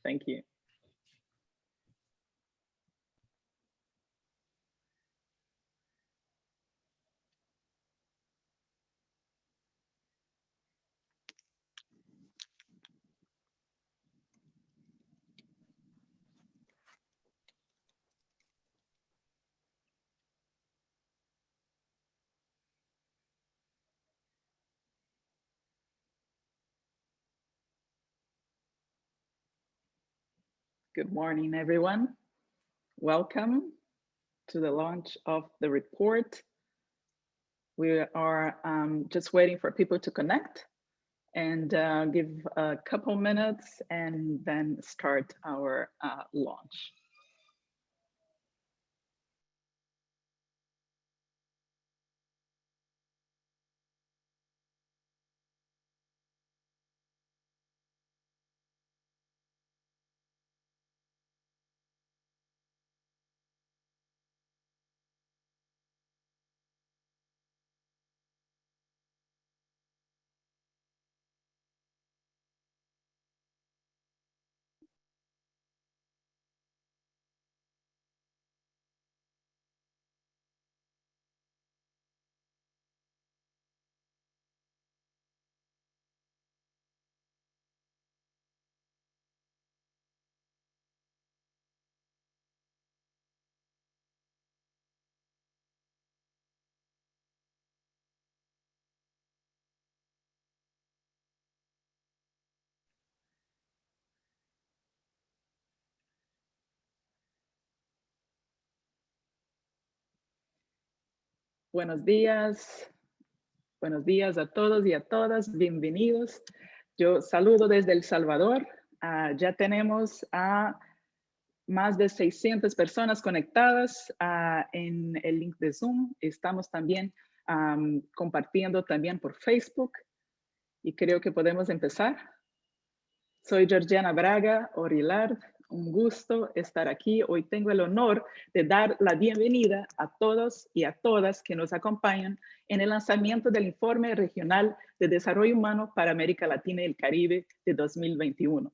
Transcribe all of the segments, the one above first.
Thank you. Good morning, everyone. Welcome to the launch of the report. We are just waiting for people to connect and give a couple minutes and then start our launch. Buenos días a todos y a todas, bienvenidos. Yo saludo desde El Salvador. Ya tenemos a más de 600 personas conectadas en el link de Zoom. Estamos también compartiendo también por Facebook y creo que podemos empezar. Soy Georgiana Braga Orilard. Un gusto estar aquí. Hoy tengo el honor de dar la bienvenida a todos y a todas que nos acompañan en el lanzamiento del Informe Regional de Desarrollo Humano para América Latina y el Caribe de 2021.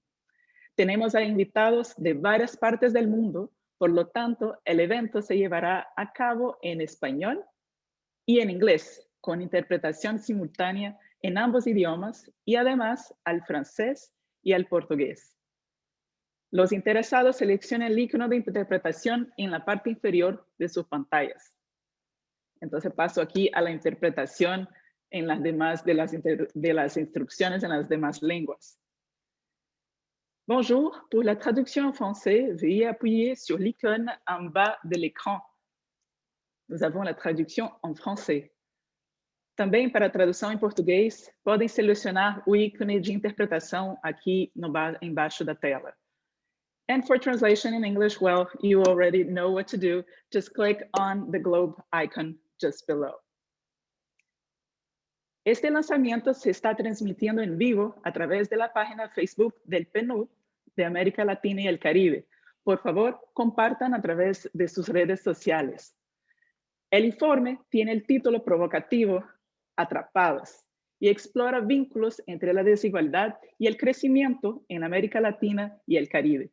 Tenemos a invitados de varias partes del mundo, por lo tanto, el evento se llevará a cabo en español y en inglés, con interpretación simultánea en ambos idiomas y además al francés y al portugués. Los interesados seleccionen el icono de interpretación en la parte inferior de sus pantallas. Entonces paso aquí a la interpretación en las demás de las instrucciones en las demás lenguas. Bonjour, pour la traduction en français, veuillez appuyer sur l'icône en bas de l'écran. Nous avons la traduction en français. Também para a tradução em português, podem selecionar o ícone de interpretação aqui embaixo da tela. And for translation in English, well, you already know what to do. Just click on the globe icon just below. Este lanzamiento se está transmitiendo en vivo a través de la página Facebook del PNUD de América Latina y el Caribe. Por favor, compartan a través de sus redes sociales. El informe tiene el título provocativo Atrapados y explora vínculos entre la desigualdad y el crecimiento en América Latina y el Caribe.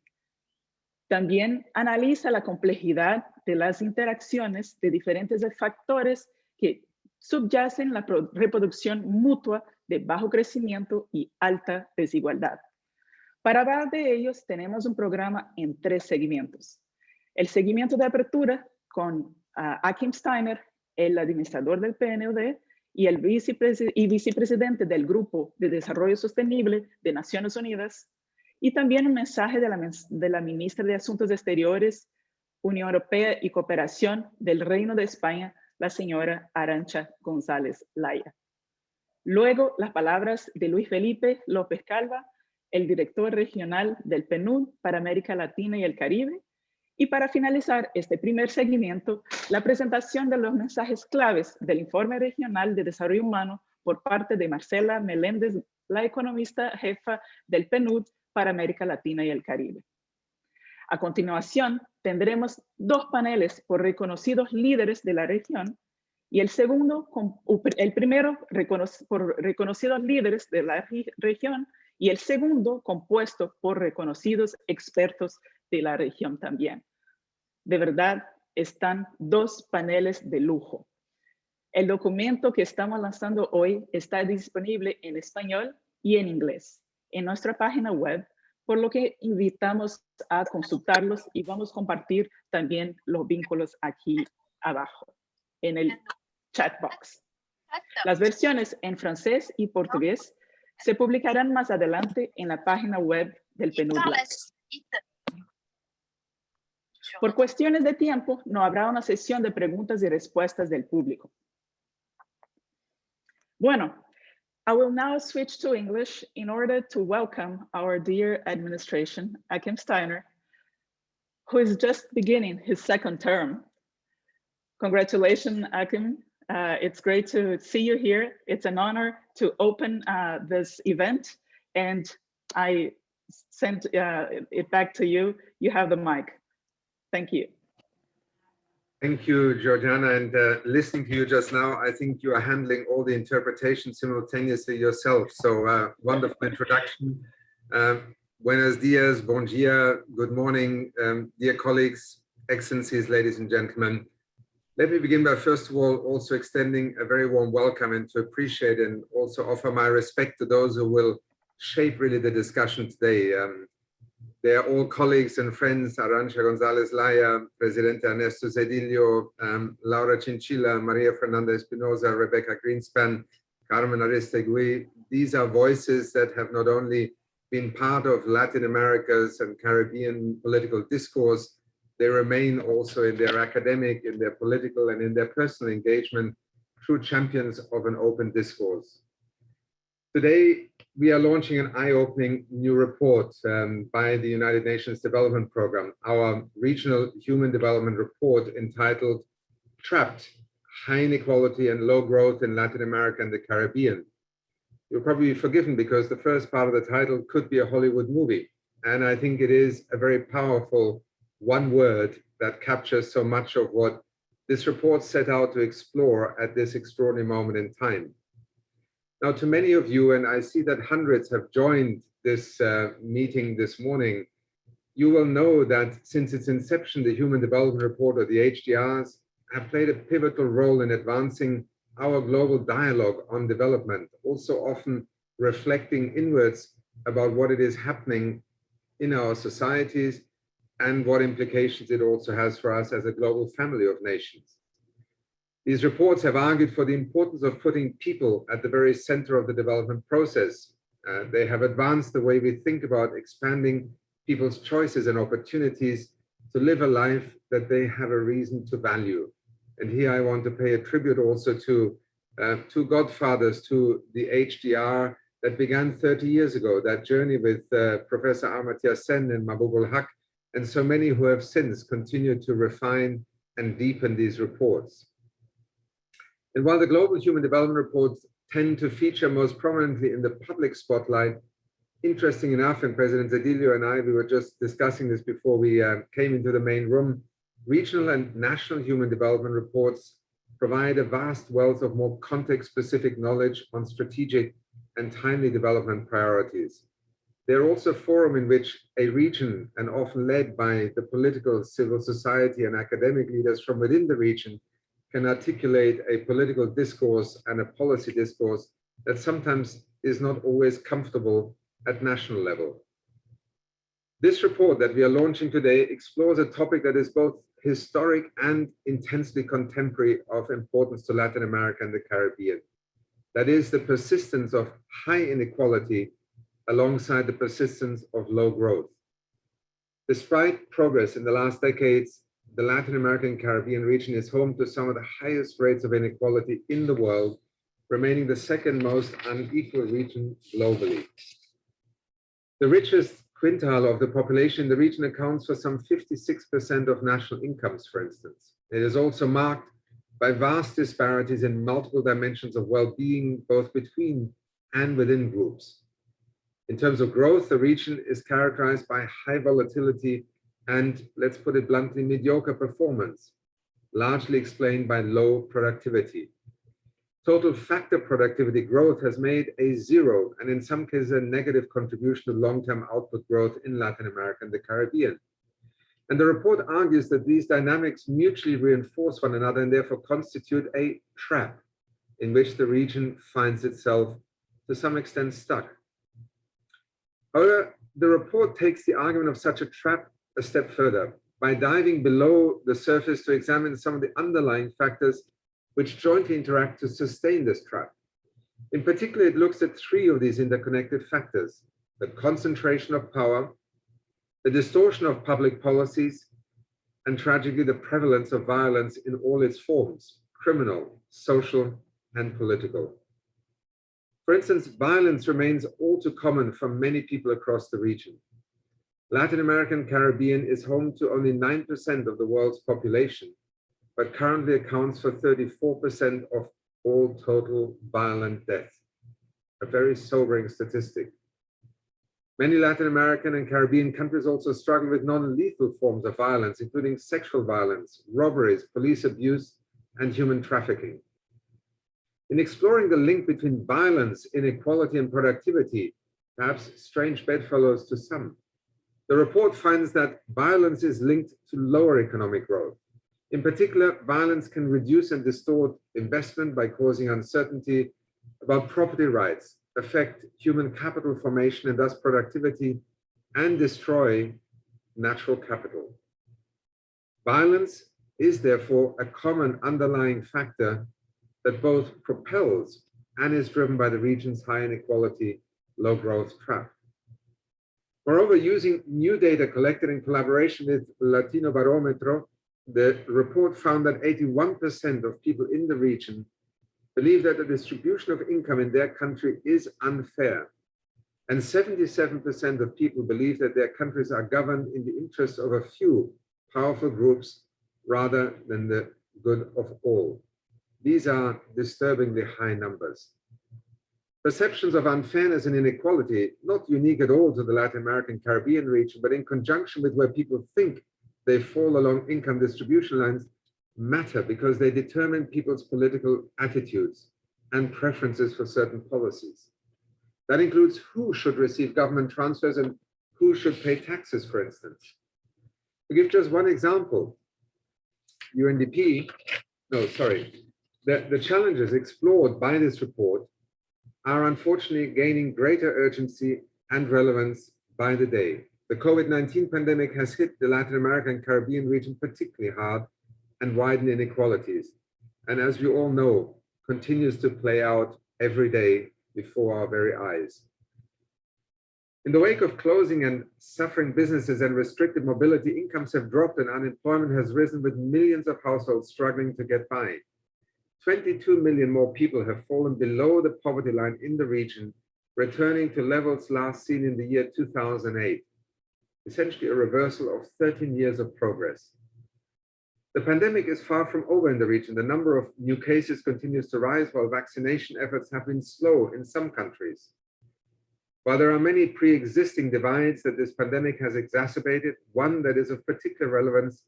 También analiza la complejidad de las interacciones de diferentes factores que subyacen la reproducción mutua de bajo crecimiento y alta desigualdad. Para hablar de ellos, tenemos un programa en 3 segmentos. El segmento de apertura con Achim Steiner, el administrador del PNUD y el vicepresidente del Grupo de Desarrollo Sostenible de Naciones Unidas, y también un mensaje de la ministra de Asuntos Exteriores, Unión Europea y Cooperación del Reino de España, la señora Arantxa González Laya. Luego, las palabras de Luis Felipe López Calva, el director regional del PNUD para América Latina y el Caribe. Y para finalizar este primer seguimiento, la presentación de los mensajes claves del Informe Regional de Desarrollo Humano por parte de Marcela Meléndez, la economista jefa del PNUD para América Latina y el Caribe. A continuación, tendremos 2 paneles por reconocidos líderes de la región y el primero por reconocidos líderes de la región y el segundo compuesto por reconocidos expertos de la región también. De verdad, están dos paneles de lujo. El documento que estamos lanzando hoy está disponible en español y en inglés en nuestra página web, por lo que invitamos a consultarlos y vamos a compartir también los vínculos aquí abajo en el chat box. Las versiones en francés y portugués se publicarán más adelante en la página web del PNUD. Por cuestiones de tiempo, no habrá una sesión de preguntas y respuestas del público. Bueno, I will now switch to English in order to welcome our dear administration, Achim Steiner, who is just beginning his second term. Congratulations, Achim. It's great to see you here. It's an honor to open this event, and I send it back to you. You have the mic. Thank you. Thank you, Georgiana. And listening to you just now, I think you are handling all the interpretation simultaneously yourself. So wonderful introduction. Buenos dias, bon dia, good morning, dear colleagues, excellencies, ladies and gentlemen. Let me begin by, first of all, also extending a very warm welcome and to appreciate and also offer my respect to those who will shape really the discussion today. They are all colleagues and friends: Arantxa González Laya, Presidente Ernesto Zedillo, Laura Chinchilla, Maria Fernanda Espinosa, Rebecca Greenspan, Carmen Aristegui. These are voices that have not only been part of Latin America's and Caribbean political discourse, they remain also in their academic, in their political, and in their personal engagement true champions of an open discourse. Today, we are launching an eye-opening new report by the United Nations Development Programme, our Regional Human Development Report entitled Trapped: High Inequality and Low Growth in Latin America and the Caribbean. You'll probably be forgiven because the first part of the title could be a Hollywood movie. And I think it is a very powerful one word that captures so much of what this report set out to explore at this extraordinary moment in time. Now, to many of you, and I see that hundreds have joined this meeting this morning, you will know that since its inception, the Human Development Report, or the HDRs, have played a pivotal role in advancing our global dialogue on development, also often reflecting inwards about what it is happening in our societies and what implications it also has for us as a global family of nations. These reports have argued for the importance of putting people at the very center of the development process. They have advanced the way we think about expanding people's choices and opportunities to live a life that they have a reason to value. And here I want to pay a tribute also to two godfathers to the HDR that began 30 years ago, that journey with Professor Amartya Sen and Mahbub ul Haq, and so many who have since continued to refine and deepen these reports. And while the Global Human Development Reports tend to feature most prominently in the public spotlight, interesting enough, and President Zedillo and I, we were just discussing this before we came into the main room, regional and national human development reports provide a vast wealth of more context-specific knowledge on strategic and timely development priorities. They're also a forum in which a region, and often led by the political, civil society, and academic leaders from within the region, can articulate a political discourse and a policy discourse that sometimes is not always comfortable at national level. This report that we are launching today explores a topic that is both historic and intensely contemporary of importance to Latin America and the Caribbean. That is the persistence of high inequality alongside the persistence of low growth. Despite progress in the last decades, the Latin American Caribbean region is home to some of the highest rates of inequality in the world, remaining the second most unequal region globally. The richest quintile of the population in the region accounts for some 56% of national incomes, for instance. It is also marked by vast disparities in multiple dimensions of well-being, both between and within groups. In terms of growth, the region is characterized by high volatility and, let's put it bluntly, mediocre performance, largely explained by low productivity. Total factor productivity growth has made a zero, and in some cases a negative contribution to long-term output growth in Latin America and the Caribbean. And the report argues that these dynamics mutually reinforce one another and therefore constitute a trap in which the region finds itself to some extent stuck. However, the report takes the argument of such a trap a step further by diving below the surface to examine some of the underlying factors which jointly interact to sustain this trap. In particular, it looks at three of these interconnected factors: the concentration of power, the distortion of public policies, and tragically, the prevalence of violence in all its forms: criminal, social, and political. For instance, violence remains all too common for many people across the region. Latin American Caribbean is home to only 9% of the world's population, but currently accounts for 34% of all total violent deaths. A very sobering statistic. Many Latin American and Caribbean countries also struggle with non-lethal forms of violence, including sexual violence, robberies, police abuse, and human trafficking. In exploring the link between violence, inequality, and productivity, perhaps strange bedfellows to some, the report finds that violence is linked to lower economic growth. In particular, violence can reduce and distort investment by causing uncertainty about property rights, affect human capital formation and thus productivity, and destroy natural capital. Violence is therefore a common underlying factor that both propels and is driven by the region's high inequality, low growth trap. Moreover, using new data collected in collaboration with Latinobarometro, the report found that 81% of people in the region believe that the distribution of income in their country is unfair. And 77% of people believe that their countries are governed in the interest of a few powerful groups rather than the good of all. These are disturbingly high numbers. Perceptions of unfairness and inequality, not unique at all to the Latin American Caribbean region, but in conjunction with where people think they fall along income distribution lines, matter because they determine people's political attitudes and preferences for certain policies. That includes who should receive government transfers and who should pay taxes, for instance. To give just one example, the challenges explored by this report are unfortunately gaining greater urgency and relevance by the day. The COVID-19 pandemic has hit the Latin American and Caribbean region particularly hard and widened inequalities, and as we all know, continues to play out every day before our very eyes. In the wake of closing and suffering businesses and restricted mobility, incomes have dropped and unemployment has risen, with millions of households struggling to get by. 22 million more people have fallen below the poverty line in the region, returning to levels last seen in the year 2008, essentially a reversal of 13 years of progress. The pandemic is far from over in the region. The number of new cases continues to rise, while vaccination efforts have been slow in some countries. While there are many pre-existing divides that this pandemic has exacerbated, one that is of particular relevance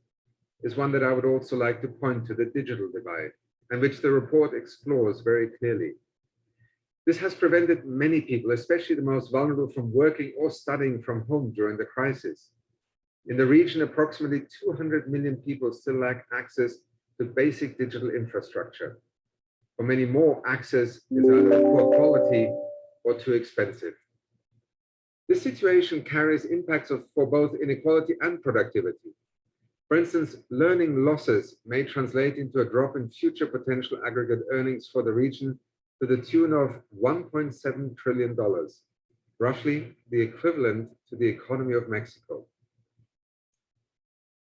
is one that I would also like to point to: the digital divide, and which the report explores very clearly. This has prevented many people, especially the most vulnerable, from working or studying from home during the crisis. In the region, approximately 200 million people still lack access to basic digital infrastructure. For many more, access is either of poor quality or too expensive. This situation carries impacts for both inequality and productivity. For instance, learning losses may translate into a drop in future potential aggregate earnings for the region to the tune of $1.7 trillion, roughly the equivalent to the economy of Mexico.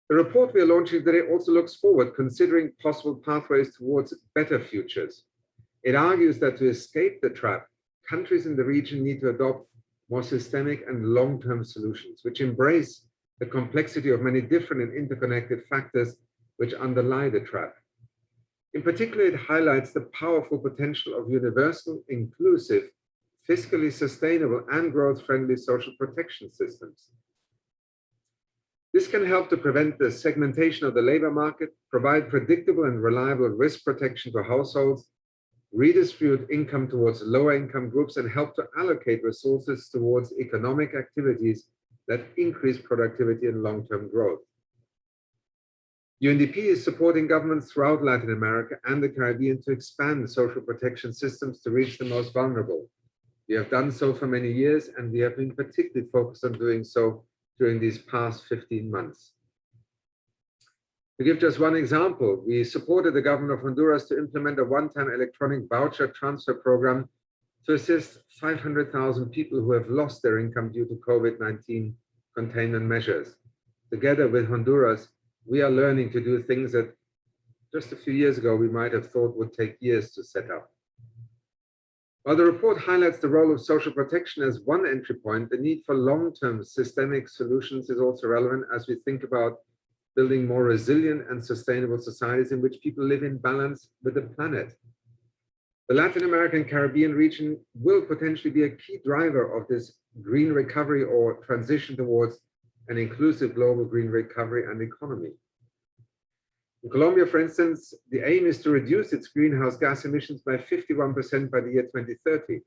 The report we are launching today also looks forward, considering possible pathways towards better futures. It argues that to escape the trap, countries in the region need to adopt more systemic and long-term solutions, which embrace the complexity of many different and interconnected factors which underlie the trap. In particular, it highlights the powerful potential of universal, inclusive, fiscally sustainable, and growth-friendly social protection systems. This can help to prevent the segmentation of the labor market, provide predictable and reliable risk protection to households, redistribute income towards lower income groups, and help to allocate resources towards economic activities that increase productivity and long-term growth. UNDP is supporting governments throughout Latin America and the Caribbean to expand social protection systems to reach the most vulnerable. We have done so for many years, and we have been particularly focused on doing so during these past 15 months. To give just one example, we supported the government of Honduras to implement a one-time electronic voucher transfer program to assist 500,000 people who have lost their income due to COVID-19 containment measures. Together with Honduras, we are learning to do things that just a few years ago we might have thought would take years to set up. While the report highlights the role of social protection as one entry point, the need for long-term systemic solutions is also relevant as we think about building more resilient and sustainable societies in which people live in balance with the planet. The Latin American Caribbean region will potentially be a key driver of this green recovery or transition towards an inclusive global green recovery and economy. In Colombia, for instance, the aim is to reduce its greenhouse gas emissions by 51% by the year 2030.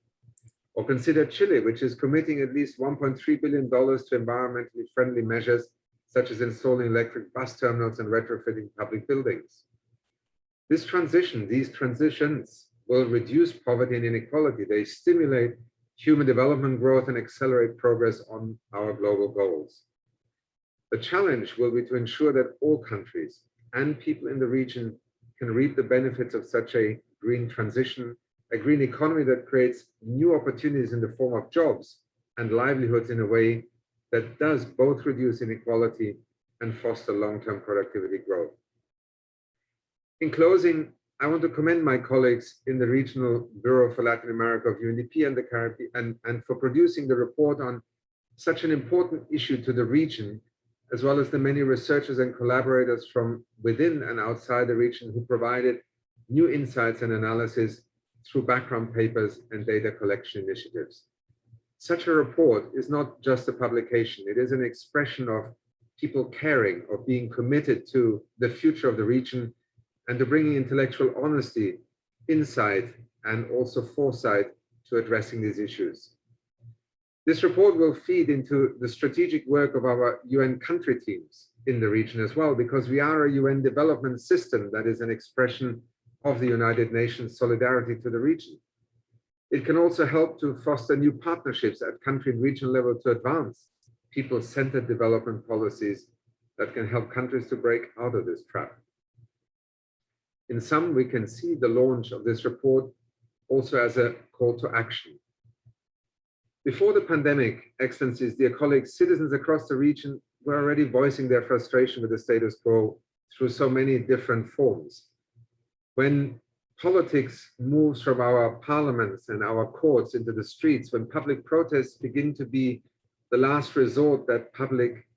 Or consider Chile, which is committing at least $1.3 billion to environmentally friendly measures, such as installing electric bus terminals and retrofitting public buildings. These transitions will reduce poverty and inequality. They stimulate human development growth and accelerate progress on our global goals. The challenge will be to ensure that all countries and people in the region can reap the benefits of such a green transition, a green economy that creates new opportunities in the form of jobs and livelihoods in a way that does both reduce inequality and foster long-term productivity growth. In closing, I want to commend my colleagues in the Regional Bureau for Latin America of UNDP and the Caribbean and for producing the report on such an important issue to the region, as well as the many researchers and collaborators from within and outside the region who provided new insights and analysis through background papers and data collection initiatives. Such a report is not just a publication, it is an expression of people caring, of being committed to the future of the region and to bringing intellectual honesty, insight, and also foresight to addressing these issues. This report will feed into the strategic work of our UN country teams in the region as well, because we are a UN development system that is an expression of the United Nations solidarity to the region. It can also help to foster new partnerships at country and regional level to advance people-centered development policies that can help countries to break out of this trap. In sum, we can see the launch of this report also as a call to action. Before the pandemic, Excellencies, dear colleagues, citizens across the region were already voicing their frustration with the status quo through so many different forms. When politics moves from our parliaments and our courts into the streets, when public protests begin to be the last resort that public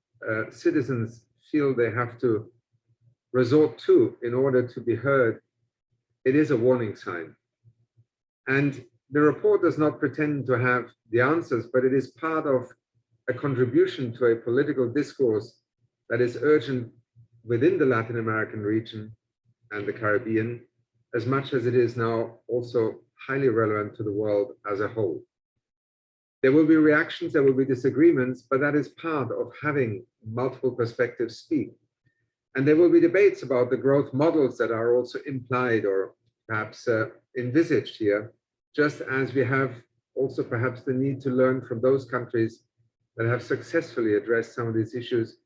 citizens feel they have to resort to in order to be heard, it is a warning sign. And the report does not pretend to have the answers, but it is part of a contribution to a political discourse that is urgent within the Latin American region and the Caribbean, as much as it is now also highly relevant to the world as a whole. There will be reactions, there will be disagreements, but that is part of having multiple perspectives speak. And there will be debates about the growth models that are also implied or perhaps envisaged here, just as we have also perhaps the need to learn from those countries that have successfully addressed some of these issues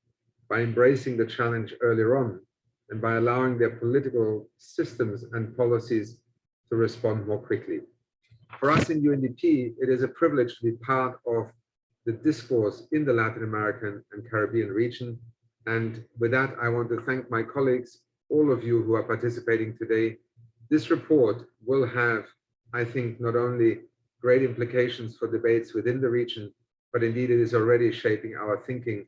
by embracing the challenge earlier on and by allowing their political systems and policies to respond more quickly. For us in UNDP, it is a privilege to be part of the discourse in the Latin American and Caribbean region. And with that, I want to thank my colleagues, all of you who are participating today. This report will have, I think, not only great implications for debates within the region, but indeed it is already shaping our thinking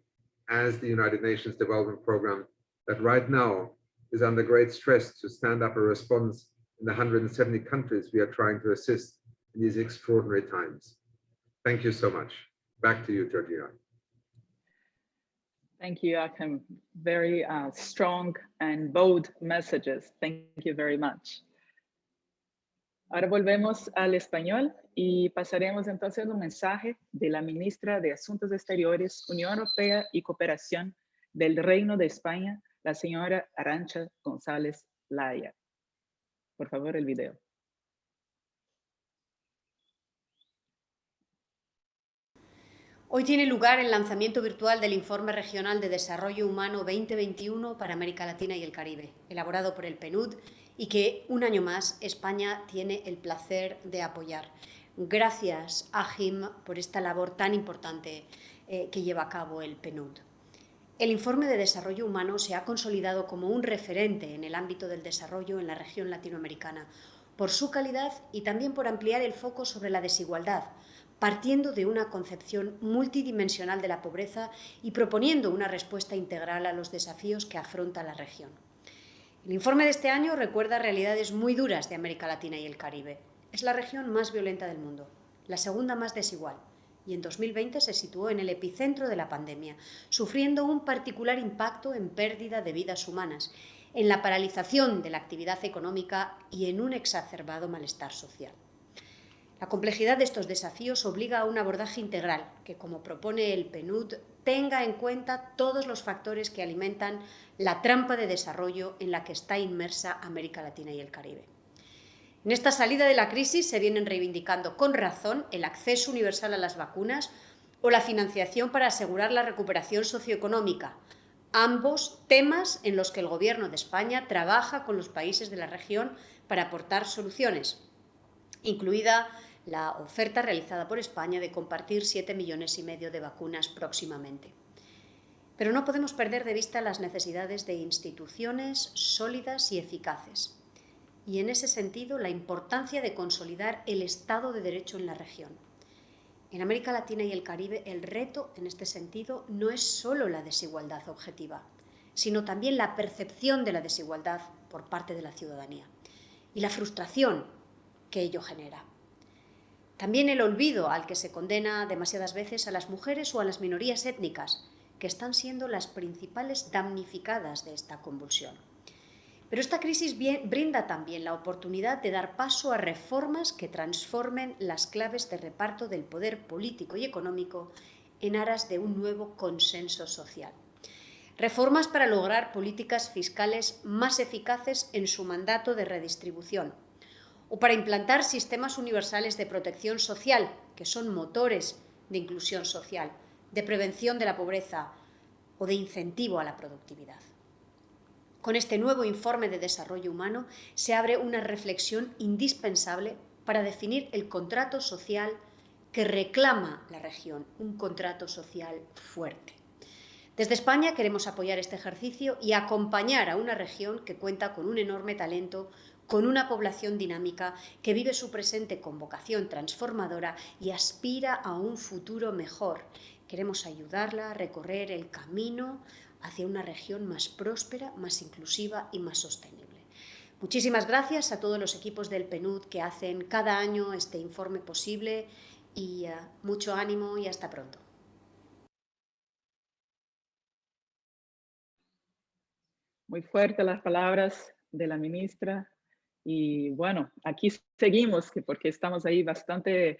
as the United Nations Development Programme that right now is under great stress to stand up a response in the 170 countries we are trying to assist in these extraordinary times. Thank you so much. Back to you, Georgina. Thank you, Joachim. Very strong and bold messages. Thank you very much. Ahora volvemos al español y pasaremos entonces un mensaje de la ministra de Asuntos Exteriores, Unión Europea y Cooperación del Reino de España, la señora Arantxa González Laya. Por favor, el video. Hoy tiene lugar el lanzamiento virtual del Informe Regional de Desarrollo Humano 2021 para América Latina y el Caribe, elaborado por el PNUD y que un año más España tiene el placer de apoyar. Gracias, Achim, por esta labor tan importante que lleva a cabo el PNUD. El Informe de Desarrollo Humano se ha consolidado como un referente en el ámbito del desarrollo en la región latinoamericana, por su calidad y también por ampliar el foco sobre la desigualdad, partiendo de una concepción multidimensional de la pobreza y proponiendo una respuesta integral a los desafíos que afronta la región. El informe de este año recuerda realidades muy duras de América Latina y el Caribe. Es la región más violenta del mundo, la segunda más desigual, y en 2020 se situó en el epicentro de la pandemia, sufriendo un particular impacto en pérdida de vidas humanas, en la paralización de la actividad económica y en un exacerbado malestar social. La complejidad de estos desafíos obliga a un abordaje integral que, como propone el PNUD, tenga en cuenta todos los factores que alimentan la trampa de desarrollo en la que está inmersa América Latina y el Caribe. En esta salida de la crisis se vienen reivindicando con razón el acceso universal a las vacunas o la financiación para asegurar la recuperación socioeconómica, ambos temas en los que el Gobierno de España trabaja con los países de la región para aportar soluciones, incluida la oferta realizada por España de compartir 7,5 millones de vacunas próximamente. Pero no podemos perder de vista las necesidades de instituciones sólidas y eficaces. Y en ese sentido, la importancia de consolidar el Estado de Derecho en la región. En América Latina y el Caribe, el reto en este sentido no es solo la desigualdad objetiva, sino también la percepción de la desigualdad por parte de la ciudadanía y la frustración que ello genera. También el olvido al que se condena demasiadas veces a las mujeres o a las minorías étnicas, que están siendo las principales damnificadas de esta convulsión. Pero esta crisis brinda también la oportunidad de dar paso a reformas que transformen las claves de reparto del poder político y económico en aras de un nuevo consenso social. Reformas para lograr políticas fiscales más eficaces en su mandato de redistribución, o para implantar sistemas universales de protección social, que son motores de inclusión social, de prevención de la pobreza o de incentivo a la productividad. Con este nuevo informe de desarrollo humano se abre una reflexión indispensable para definir el contrato social que reclama la región, un contrato social fuerte. Desde España queremos apoyar este ejercicio y acompañar a una región que cuenta con un enorme talento, con una población dinámica que vive su presente con vocación transformadora y aspira a un futuro mejor. Queremos ayudarla a recorrer el camino hacia una región más próspera, más inclusiva y más sostenible. Muchísimas gracias a todos los equipos del PNUD que hacen cada año este informe posible y mucho ánimo y hasta pronto. Muy fuertes las palabras de la ministra. Y bueno, aquí seguimos, porque estamos ahí bastante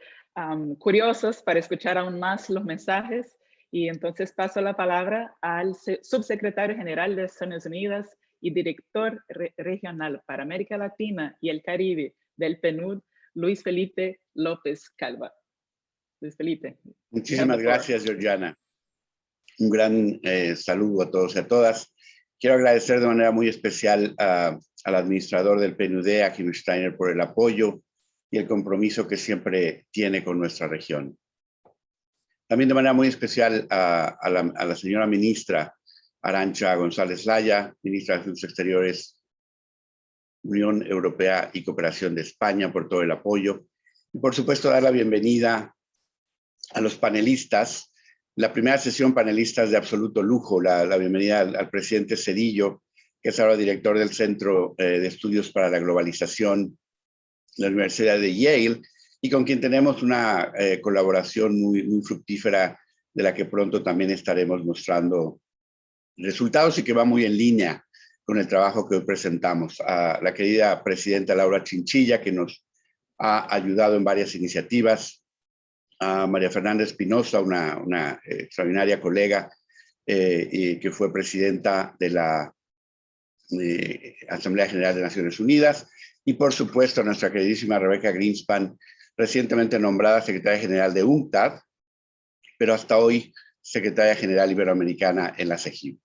curiosos para escuchar aún más los mensajes. Y entonces paso la palabra al subsecretario general de Naciones Unidas y director regional para América Latina y el Caribe del PNUD, Luis Felipe López Calva. Luis Felipe. Muchísimas gracias, Georgiana. Un gran saludo a todos y a todas. Quiero agradecer de manera muy especial al administrador del PNUD, a Achim Steiner, por el apoyo y el compromiso que siempre tiene con nuestra región. También de manera muy especial a la señora ministra Arantxa González Laya, ministra de Asuntos Exteriores, Unión Europea y Cooperación de España, por todo el apoyo. Y por supuesto, dar la bienvenida a los panelistas. La primera sesión, panelistas de absoluto lujo, la bienvenida al presidente Cedillo, que es ahora director del Centro de Estudios para la Globalización de la Universidad de Yale, y con quien tenemos una colaboración muy fructífera, de la que pronto también estaremos mostrando resultados y que va muy en línea con el trabajo que hoy presentamos. A la querida presidenta Laura Chinchilla, que nos ha ayudado en varias iniciativas. A María Fernanda Espinosa, una extraordinaria colega y que fue presidenta de la Asamblea General de Naciones Unidas, y por supuesto a nuestra queridísima Rebeca Greenspan, recientemente nombrada secretaria general de UNCTAD, pero hasta hoy secretaria general iberoamericana en la CEGIP.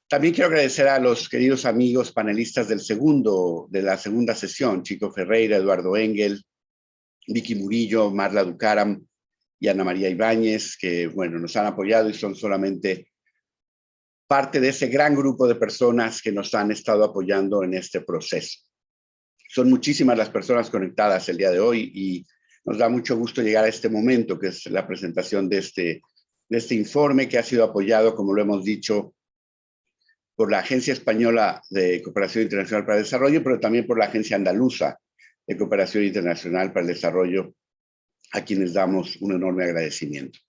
También quiero agradecer a los queridos amigos panelistas de la segunda sesión, Chico Ferreira, Eduardo Engel, Vicky Murillo, Marla Ducaram y Ana María Ibáñez, que bueno, nos han apoyado y son solamente parte de ese gran grupo de personas que nos han estado apoyando en este proceso. Son muchísimas las personas conectadas el día de hoy y nos da mucho gusto llegar a este momento, que es la presentación de este informe, que ha sido apoyado, como lo hemos dicho, por la Agencia Española de Cooperación Internacional para el Desarrollo, pero también por la Agencia Andaluza de Cooperación Internacional para el Desarrollo, a quienes damos un enorme agradecimiento.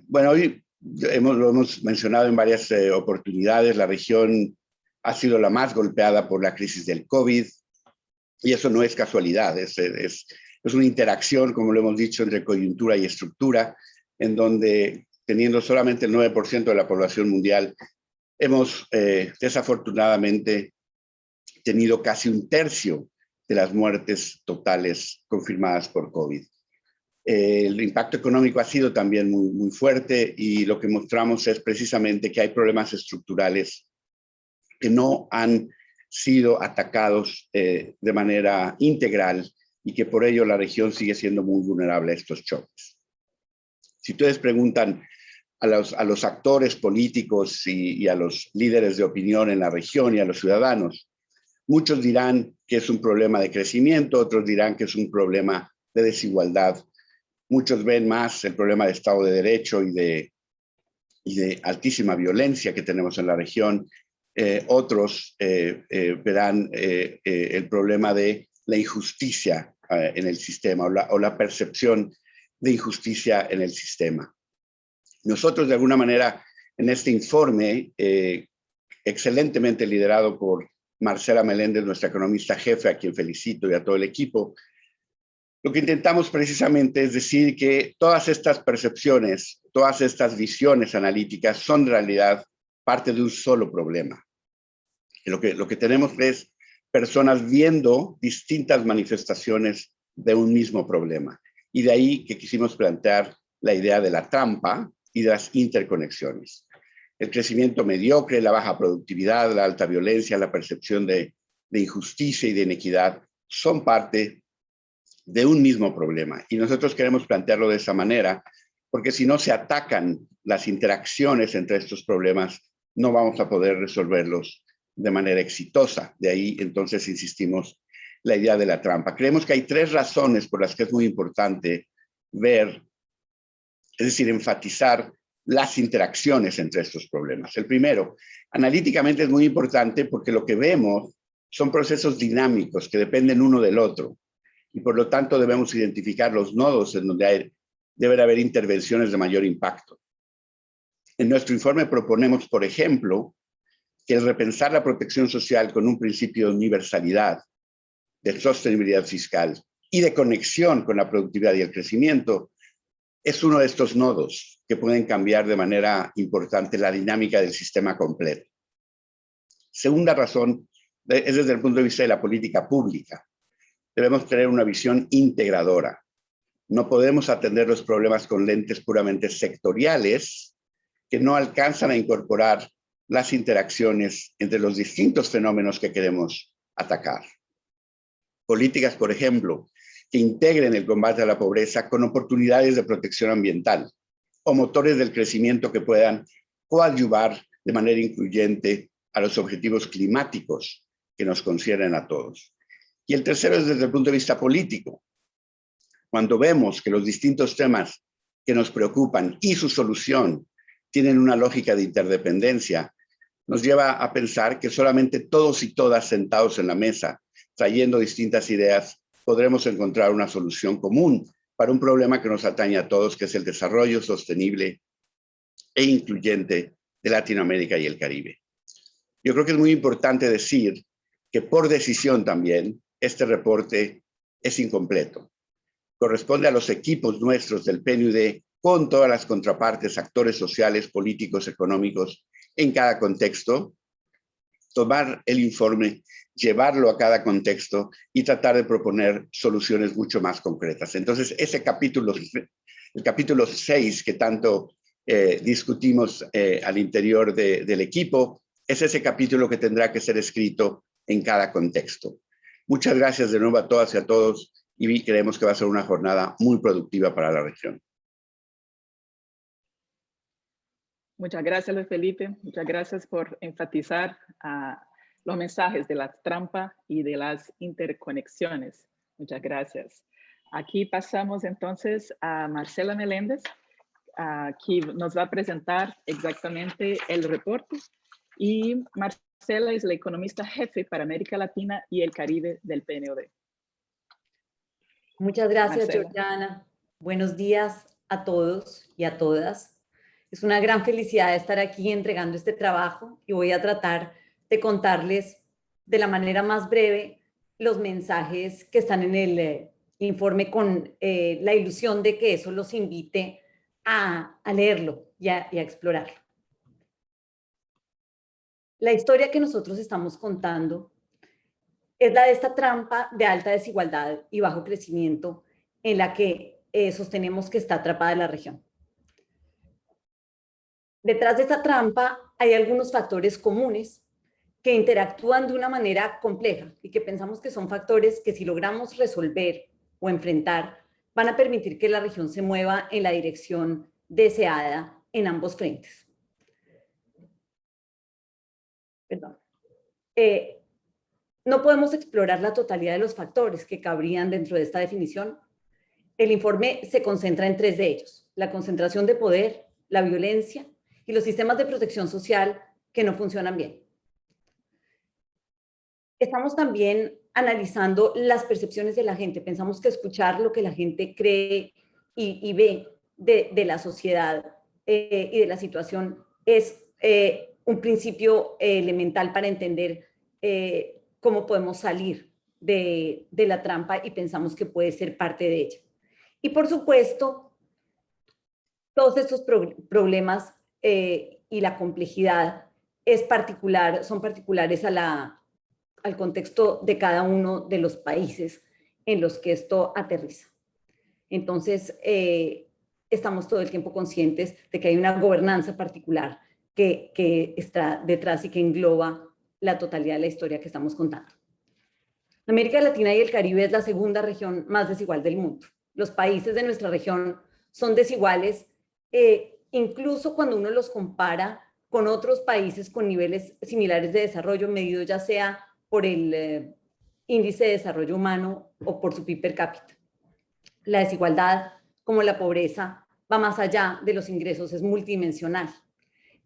Bueno, hoy lo hemos mencionado en varias oportunidades, la región ha sido la más golpeada por la crisis del COVID, y eso no es casualidad, es una interacción, como lo hemos dicho, entre coyuntura y estructura, en donde, teniendo solamente el 9% de la población mundial, hemos desafortunadamente tenido casi un tercio de las muertes totales confirmadas por COVID. El impacto económico ha sido también muy fuerte, y lo que mostramos es precisamente que hay problemas estructurales que no han sido atacados de manera integral, y que por ello la región sigue siendo muy vulnerable a estos choques. Si ustedes preguntan a los actores políticos y a los líderes de opinión en la región y a los ciudadanos, muchos dirán que es un problema de crecimiento, otros dirán que es un problema de desigualdad. Muchos ven más el problema de Estado de Derecho y de altísima violencia que tenemos en la región. Otros verán el problema de la injusticia en el sistema, o la percepción de injusticia en el sistema. Nosotros, de alguna manera, en este informe, excelentemente liderado por Marcela Meléndez, nuestra economista jefe, a quien felicito, y a todo el equipo, lo que intentamos precisamente es decir que todas estas percepciones, todas estas visiones analíticas son en realidad parte de un solo problema. Lo que tenemos es personas viendo distintas manifestaciones de un mismo problema. Y de ahí que quisimos plantear la idea de la trampa y de las interconexiones. El crecimiento mediocre, la baja productividad, la alta violencia, la percepción de injusticia y de inequidad son parte de un mismo problema. Y nosotros queremos plantearlo de esa manera, porque si no se atacan las interacciones entre estos problemas, no vamos a poder resolverlos de manera exitosa. De ahí, entonces, insistimos, la idea de la trampa. Creemos que hay tres razones por las que es muy importante ver, es decir, enfatizar las interacciones entre estos problemas. El primero, analíticamente es muy importante porque lo que vemos son procesos dinámicos que dependen uno del otro, y por lo tanto debemos identificar los nodos en donde debe haber intervenciones de mayor impacto. En nuestro informe proponemos, por ejemplo, que el repensar la protección social con un principio de universalidad, de sostenibilidad fiscal y de conexión con la productividad y el crecimiento es uno de estos nodos que pueden cambiar de manera importante la dinámica del sistema completo. Segunda razón es desde el punto de vista de la política pública. Debemos tener una visión integradora. No podemos atender los problemas con lentes puramente sectoriales que no alcanzan a incorporar las interacciones entre los distintos fenómenos que queremos atacar. Políticas, por ejemplo, que integren el combate a la pobreza con oportunidades de protección ambiental o motores del crecimiento que puedan coadyuvar de manera incluyente a los objetivos climáticos que nos conciernen a todos. Y el tercero es desde el punto de vista político. Cuando vemos que los distintos temas que nos preocupan y su solución tienen una lógica de interdependencia, nos lleva a pensar que solamente todos y todas sentados en la mesa, trayendo distintas ideas, podremos encontrar una solución común para un problema que nos atañe a todos, que es el desarrollo sostenible e incluyente de Latinoamérica y el Caribe. Yo creo que es muy importante decir que por decisión también, este reporte es incompleto. Corresponde a los equipos nuestros del PNUD, con todas las contrapartes, actores sociales, políticos, económicos, en cada contexto, tomar el informe, llevarlo a cada contexto y tratar de proponer soluciones mucho más concretas. Entonces, ese capítulo, el capítulo 6 que tanto discutimos al interior del equipo, es ese capítulo que tendrá que ser escrito en cada contexto. Muchas gracias de nuevo a todas y a todos y creemos que va a ser una jornada muy productiva para la región. Muchas gracias, Luis Felipe. Muchas gracias por enfatizar los mensajes de la trampa y de las interconexiones. Muchas gracias. Aquí pasamos entonces a Marcela Meléndez, que nos va a presentar exactamente el reporte. Y Marcela es la economista jefe para América Latina y el Caribe del PNUD. Muchas gracias, Marcela. Georgiana. Buenos días a todos y a todas. Es una gran felicidad estar aquí entregando este trabajo y voy a tratar de contarles de la manera más breve los mensajes que están en el informe con la ilusión de que eso los invite a leerlo y a explorarlo. La historia que nosotros estamos contando es la de esta trampa de alta desigualdad y bajo crecimiento en la que sostenemos que está atrapada la región. Detrás de esta trampa hay algunos factores comunes que interactúan de una manera compleja y que pensamos que son factores que si logramos resolver o enfrentar van a permitir que la región se mueva en la dirección deseada en ambos frentes. Perdón. No podemos explorar la totalidad de los factores que cabrían dentro de esta definición. El informe se concentra en 3 de ellos: la concentración de poder, la violencia y los sistemas de protección social que no funcionan bien. Estamos también analizando las percepciones de la gente. Pensamos que escuchar lo que la gente cree y ve de la sociedad y de la situación es un principio elemental para entender cómo podemos salir de la trampa y pensamos que puede ser parte de ella. Y por supuesto, todos estos problemas y la complejidad son particulares al contexto de cada uno de los países en los que esto aterriza. Entonces, estamos todo el tiempo conscientes de que hay una gobernanza particular que está detrás y que engloba la totalidad de la historia que estamos contando. América Latina y el Caribe es la segunda región más desigual del mundo. Los países de nuestra región son desiguales, incluso cuando uno los compara con otros países con niveles similares de desarrollo, medido ya sea por el índice de desarrollo humano o por su PIB per cápita. La desigualdad, como la pobreza, va más allá de los ingresos, es multidimensional.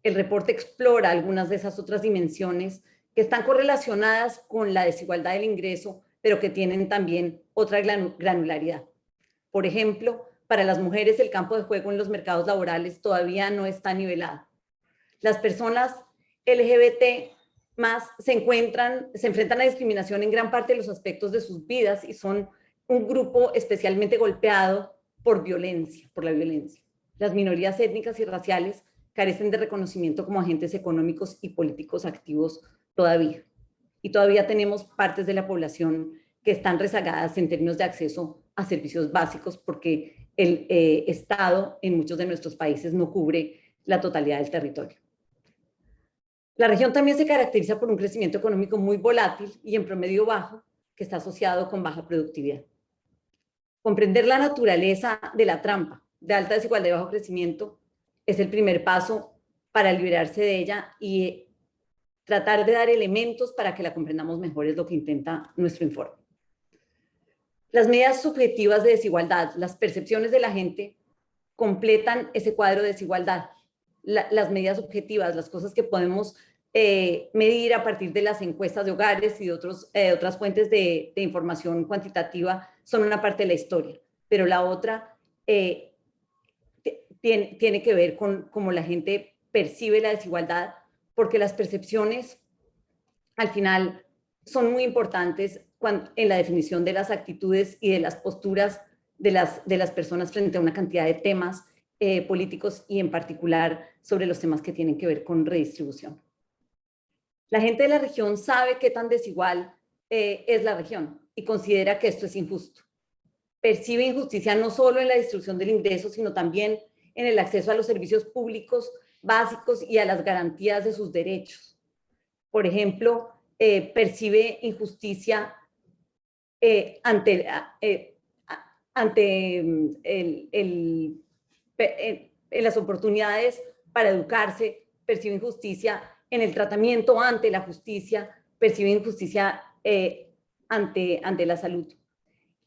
El reporte explora algunas de esas otras dimensiones que están correlacionadas con la desigualdad del ingreso, pero que tienen también otra granularidad. Por ejemplo, para las mujeres el campo de juego en los mercados laborales todavía no está nivelado. Las personas LGBT se enfrentan a discriminación en gran parte de los aspectos de sus vidas y son un grupo especialmente golpeado por la violencia. Las minorías étnicas y raciales carecen de reconocimiento como agentes económicos y políticos activos todavía. Y todavía tenemos partes de la población que están rezagadas en términos de acceso a servicios básicos porque el Estado en muchos de nuestros países no cubre la totalidad del territorio. La región también se caracteriza por un crecimiento económico muy volátil y en promedio bajo, que está asociado con baja productividad. Comprender la naturaleza de la trampa de alta desigualdad y bajo crecimiento es el primer paso para liberarse de ella y tratar de dar elementos para que la comprendamos mejor es lo que intenta nuestro informe. Las medidas subjetivas de desigualdad, las percepciones de la gente, completan ese cuadro de desigualdad. Las medidas objetivas, las cosas que podemos medir a partir de las encuestas de hogares y de otras fuentes de información cuantitativa son una parte de la historia, pero la otra tiene que ver con cómo la gente percibe la desigualdad, porque las percepciones al final son muy importantes en la definición de las actitudes y de las posturas de las personas frente a una cantidad de temas políticos y en particular sobre los temas que tienen que ver con redistribución. La gente de la región sabe qué tan desigual es la región y considera que esto es injusto. Percibe injusticia no solo en la distribución del ingreso, sino también en el acceso a los servicios públicos básicos y a las garantías de sus derechos. Por ejemplo, percibe injusticia ante las oportunidades para educarse, percibe injusticia en el tratamiento ante la justicia, percibe injusticia ante la salud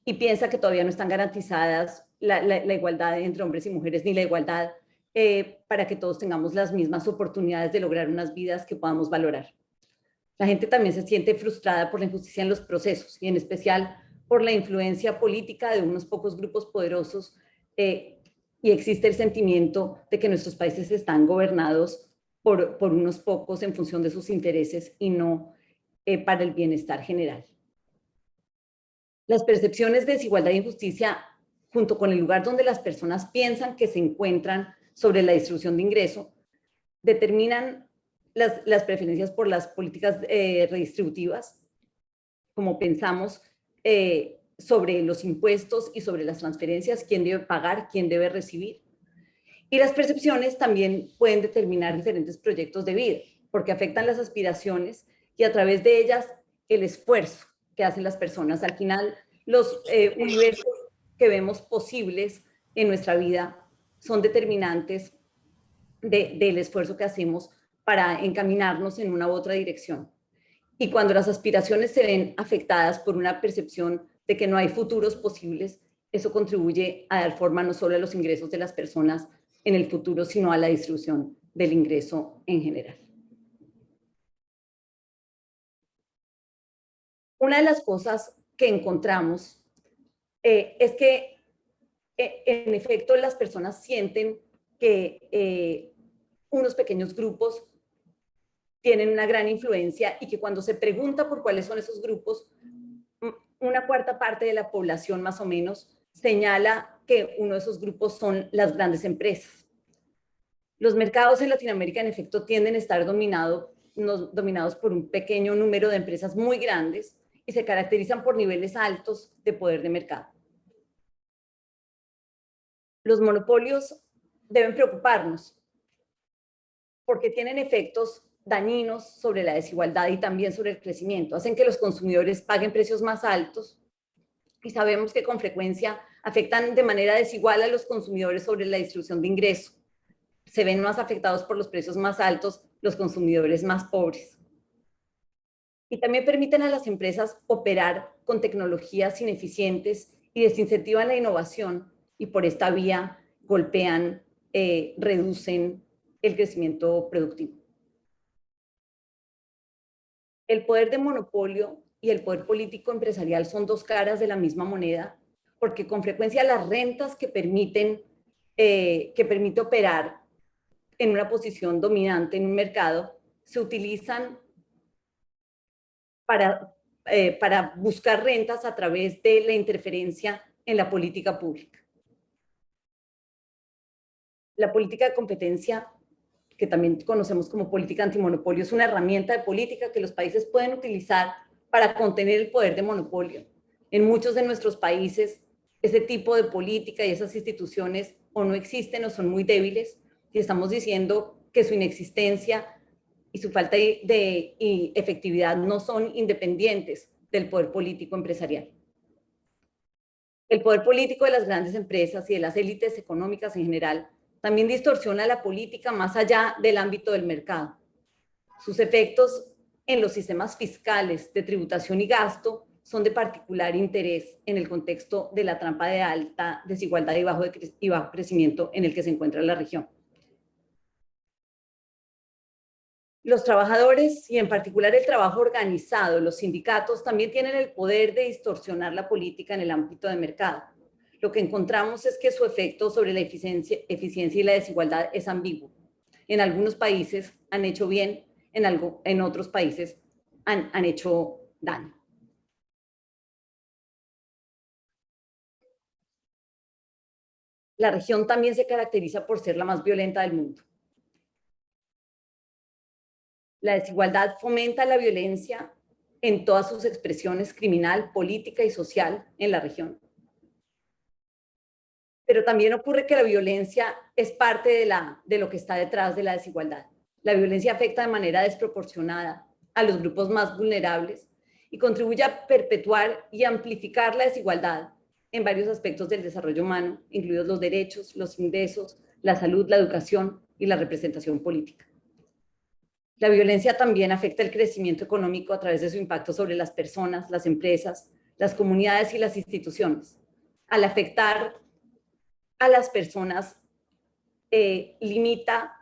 y piensa que todavía no están garantizadas la igualdad entre hombres y mujeres ni la igualdad para que todos tengamos las mismas oportunidades de lograr unas vidas que podamos valorar. La gente también se siente frustrada por la injusticia en los procesos y en especial por la influencia política de unos pocos grupos poderosos y existe el sentimiento de que nuestros países están gobernados por unos pocos en función de sus intereses y no para el bienestar general. Las percepciones de desigualdad e injusticia, junto con el lugar donde las personas piensan que se encuentran sobre la distribución de ingreso, determinan las preferencias por las políticas redistributivas, como pensamos sobre los impuestos y sobre las transferencias, quién debe pagar, quién debe recibir. Y las percepciones también pueden determinar diferentes proyectos de vida, porque afectan las aspiraciones y a través de ellas el esfuerzo que hacen las personas. Al final, los universos que vemos posibles en nuestra vida son determinantes del esfuerzo que hacemos para encaminarnos en una u otra dirección. Y cuando las aspiraciones se ven afectadas por una percepción de que no hay futuros posibles, eso contribuye a dar forma no solo a los ingresos de las personas en el futuro, sino a la distribución del ingreso en general. Una de las cosas que encontramos es que, en efecto, las personas sienten que unos pequeños grupos tienen una gran influencia y que cuando se pregunta por cuáles son esos grupos, una cuarta parte de la población más o menos señala que uno de esos grupos son las grandes empresas. Los mercados en Latinoamérica, en efecto, tienden a estar dominados por un pequeño número de empresas muy grandes y se caracterizan por niveles altos de poder de mercado. Los monopolios deben preocuparnos porque tienen efectos dañinos sobre la desigualdad y también sobre el crecimiento. Hacen que los consumidores paguen precios más altos y sabemos que con frecuencia afectan de manera desigual a los consumidores sobre la distribución de ingresos. Se ven más afectados por los precios más altos los consumidores más pobres. Y también permiten a las empresas operar con tecnologías ineficientes y desincentivan la innovación y por esta vía golpean, reducen el crecimiento productivo. El poder de monopolio y el poder político empresarial son dos caras de la misma moneda, porque con frecuencia las rentas que permite operar en una posición dominante en un mercado se utilizan para buscar rentas a través de la interferencia en la política pública. La política de competencia, que también conocemos como política antimonopolio, es una herramienta de política que los países pueden utilizar para contener el poder de monopolio. En muchos de nuestros países, ese tipo de política y esas instituciones o no existen o son muy débiles, y estamos diciendo que su inexistencia y su falta de efectividad no son independientes del poder político empresarial. El poder político de las grandes empresas y de las élites económicas en general también distorsiona la política más allá del ámbito del mercado. Sus efectos en los sistemas fiscales de tributación y gasto son de particular interés en el contexto de la trampa de alta desigualdad y bajo crecimiento en el que se encuentra la región. Los trabajadores, y en particular el trabajo organizado, los sindicatos, también tienen el poder de distorsionar la política en el ámbito de mercado. Lo que encontramos es que su efecto sobre la eficiencia y la desigualdad es ambiguo. En algunos países han hecho bien, en otros países han hecho daño. la región también se caracteriza por ser la más violenta del mundo. La desigualdad fomenta la violencia en todas sus expresiones, criminal, política y social en la región. Pero también ocurre que la violencia es parte de lo que está detrás de la desigualdad. La violencia afecta de manera desproporcionada a los grupos más vulnerables y contribuye a perpetuar y amplificar la desigualdad en varios aspectos del desarrollo humano, incluidos los derechos, los ingresos, la salud, la educación y la representación política. La violencia también afecta el crecimiento económico a través de su impacto sobre las personas, las empresas, las comunidades y las instituciones. Al afectar a las personas, limita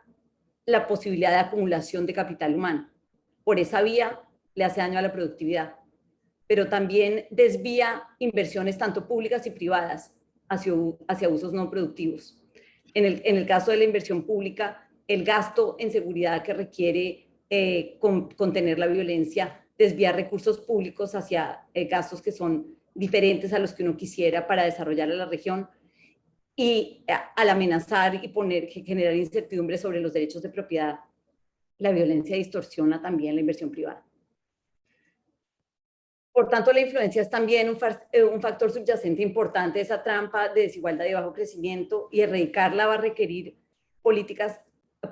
la posibilidad de acumulación de capital humano. Por esa vía le hace daño a la productividad, pero también desvía inversiones tanto públicas y privadas hacia usos no productivos. En el caso de la inversión pública, el gasto en seguridad que requiere contener la violencia desvía recursos públicos hacia gastos que son diferentes a los que uno quisiera para desarrollar a la región, y al amenazar y generar incertidumbre sobre los derechos de propiedad, la violencia distorsiona también la inversión privada. Por tanto, la influencia es también un factor subyacente importante de esa trampa de desigualdad y bajo crecimiento, y erradicarla va a requerir políticas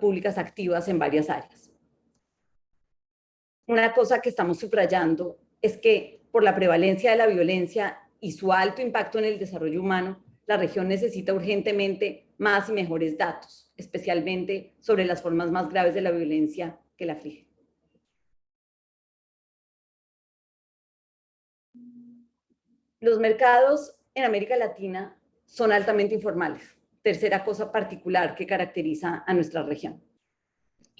públicas activas en varias áreas. Una cosa que estamos subrayando es que por la prevalencia de la violencia y su alto impacto en el desarrollo humano, la región necesita urgentemente más y mejores datos, especialmente sobre las formas más graves de la violencia que la aflige. Los mercados en América Latina son altamente informales, tercera cosa particular que caracteriza a nuestra región.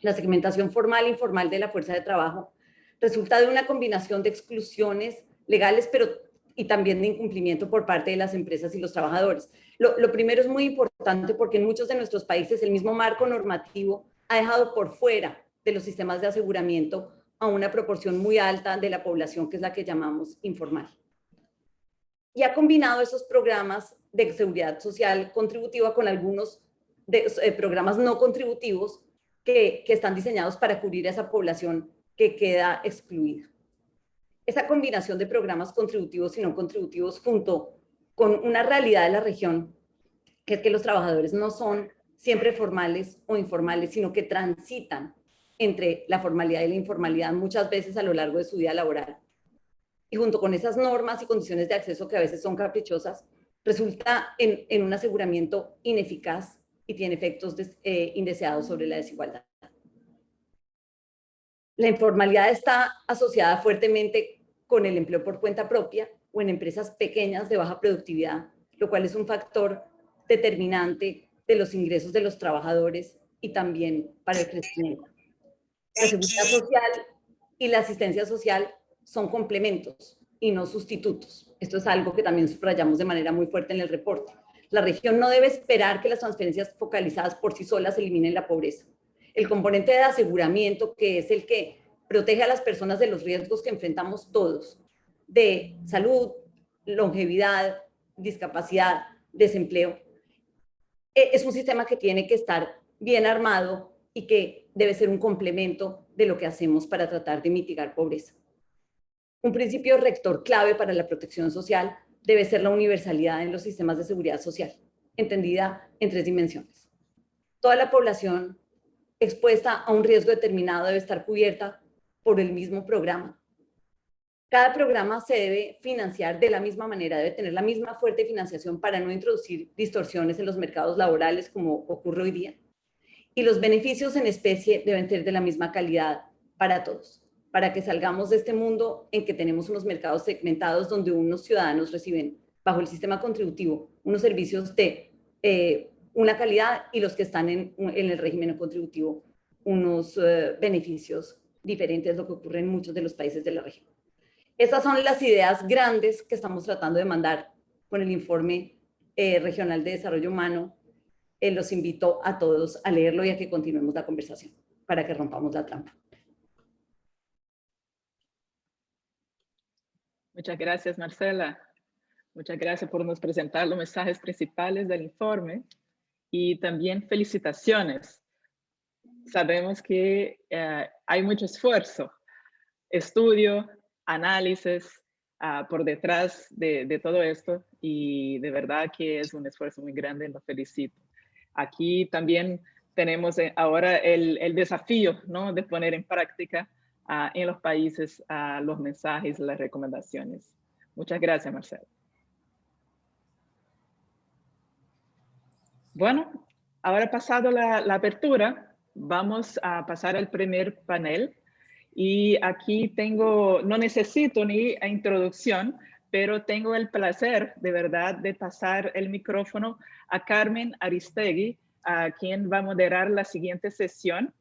La segmentación formal e informal de la fuerza de trabajo resulta de una combinación de exclusiones legales, y también de incumplimiento por parte de las empresas y los trabajadores. Lo primero es muy importante porque en muchos de nuestros países el mismo marco normativo ha dejado por fuera de los sistemas de aseguramiento a una proporción muy alta de la población, que es la que llamamos informal. Y ha combinado esos programas de seguridad social contributiva con algunos programas no contributivos que están diseñados para cubrir a esa población que queda excluida. Esa combinación de programas contributivos y no contributivos, junto con una realidad de la región, que es que los trabajadores no son siempre formales o informales, sino que transitan entre la formalidad y la informalidad muchas veces a lo largo de su vida laboral. Y junto con esas normas y condiciones de acceso que a veces son caprichosas, resulta en un aseguramiento ineficaz y tiene efectos indeseados sobre la desigualdad. La informalidad está asociada fuertemente con el empleo por cuenta propia o en empresas pequeñas de baja productividad, lo cual es un factor determinante de los ingresos de los trabajadores y también para el crecimiento. La seguridad social y la asistencia social son complementos y no sustitutos. Esto es algo que también subrayamos de manera muy fuerte en el reporte. La región no debe esperar que las transferencias focalizadas por sí solas eliminen la pobreza. El componente de aseguramiento, que es el que protege a las personas de los riesgos que enfrentamos todos, de salud, longevidad, discapacidad, desempleo, es un sistema que tiene que estar bien armado y que debe ser un complemento de lo que hacemos para tratar de mitigar pobreza. Un principio rector clave para la protección social debe ser la universalidad en los sistemas de seguridad social, entendida en 3 dimensiones. Toda la población expuesta a un riesgo determinado debe estar cubierta por el mismo programa. Cada programa se debe financiar de la misma manera, debe tener la misma fuente de financiación para no introducir distorsiones en los mercados laborales como ocurre hoy día. Y los beneficios en especie deben ser de la misma calidad para todos, para que salgamos de este mundo en que tenemos unos mercados segmentados donde unos ciudadanos reciben bajo el sistema contributivo unos servicios de una calidad y los que están en el régimen no contributivo unos beneficios diferentes, lo que ocurre en muchos de los países de la región. Estas son las ideas grandes que estamos tratando de mandar con el informe regional de desarrollo humano. Los invito a todos a leerlo y a que continuemos la conversación para que rompamos la trampa. Muchas gracias, Marcela. Muchas gracias por nos presentar los mensajes principales del informe y también felicitaciones. Sabemos que hay mucho esfuerzo, estudio, análisis por detrás de todo esto y de verdad que es un esfuerzo muy grande, los felicito. Aquí también tenemos ahora el desafío, ¿no?, de poner en práctica en los países los mensajes, las recomendaciones. Muchas gracias, Marcelo. Bueno, ahora pasado la apertura, vamos a pasar al primer panel. Y aquí no necesito ni introducción, pero tengo el placer de verdad de pasar el micrófono a Carmen Aristegui, a quien va a moderar la siguiente sesión.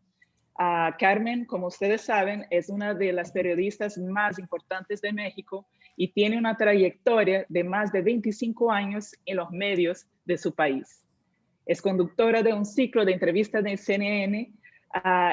Carmen, como ustedes saben, es una de las periodistas más importantes de México y tiene una trayectoria de más de 25 años en los medios de su país. Es conductora de un ciclo de entrevistas de CNN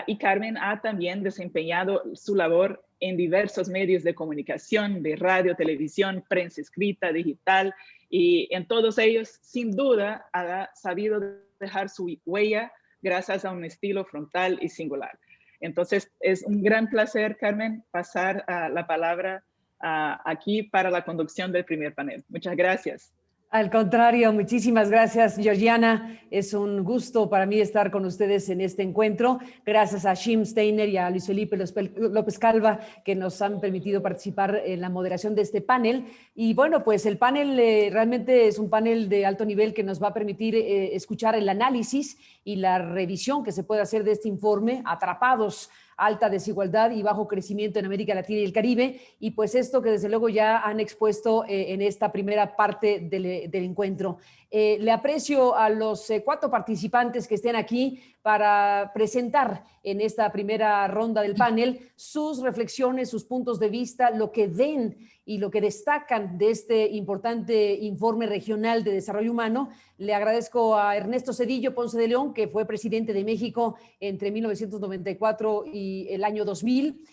y Carmen ha también desempeñado su labor en diversos medios de comunicación, de radio, televisión, prensa escrita, digital, y en todos ellos, sin duda, ha sabido dejar su huella gracias a un estilo frontal y singular. Entonces, es un gran placer, Carmen, pasar la palabra aquí para la conducción del primer panel. Muchas gracias. Al contrario, muchísimas gracias, Georgiana. Es un gusto para mí estar con ustedes en este encuentro. Gracias a Shim Steiner y a Luis Felipe López Calva, que nos han permitido participar en la moderación de este panel. Y bueno, pues el panel realmente es un panel de alto nivel que nos va a permitir escuchar el análisis y la revisión que se puede hacer de este informe, Atrapados: alta desigualdad y bajo crecimiento en América Latina y el Caribe, y pues esto que desde luego ya han expuesto en esta primera parte del encuentro. Le aprecio a los 4 participantes que estén aquí para presentar en esta primera ronda del panel sus reflexiones, sus puntos de vista, lo que ven y lo que destacan de este importante informe regional de desarrollo humano. Le agradezco a Ernesto Zedillo Ponce de León, que fue presidente de México entre 1994 y el año 2000,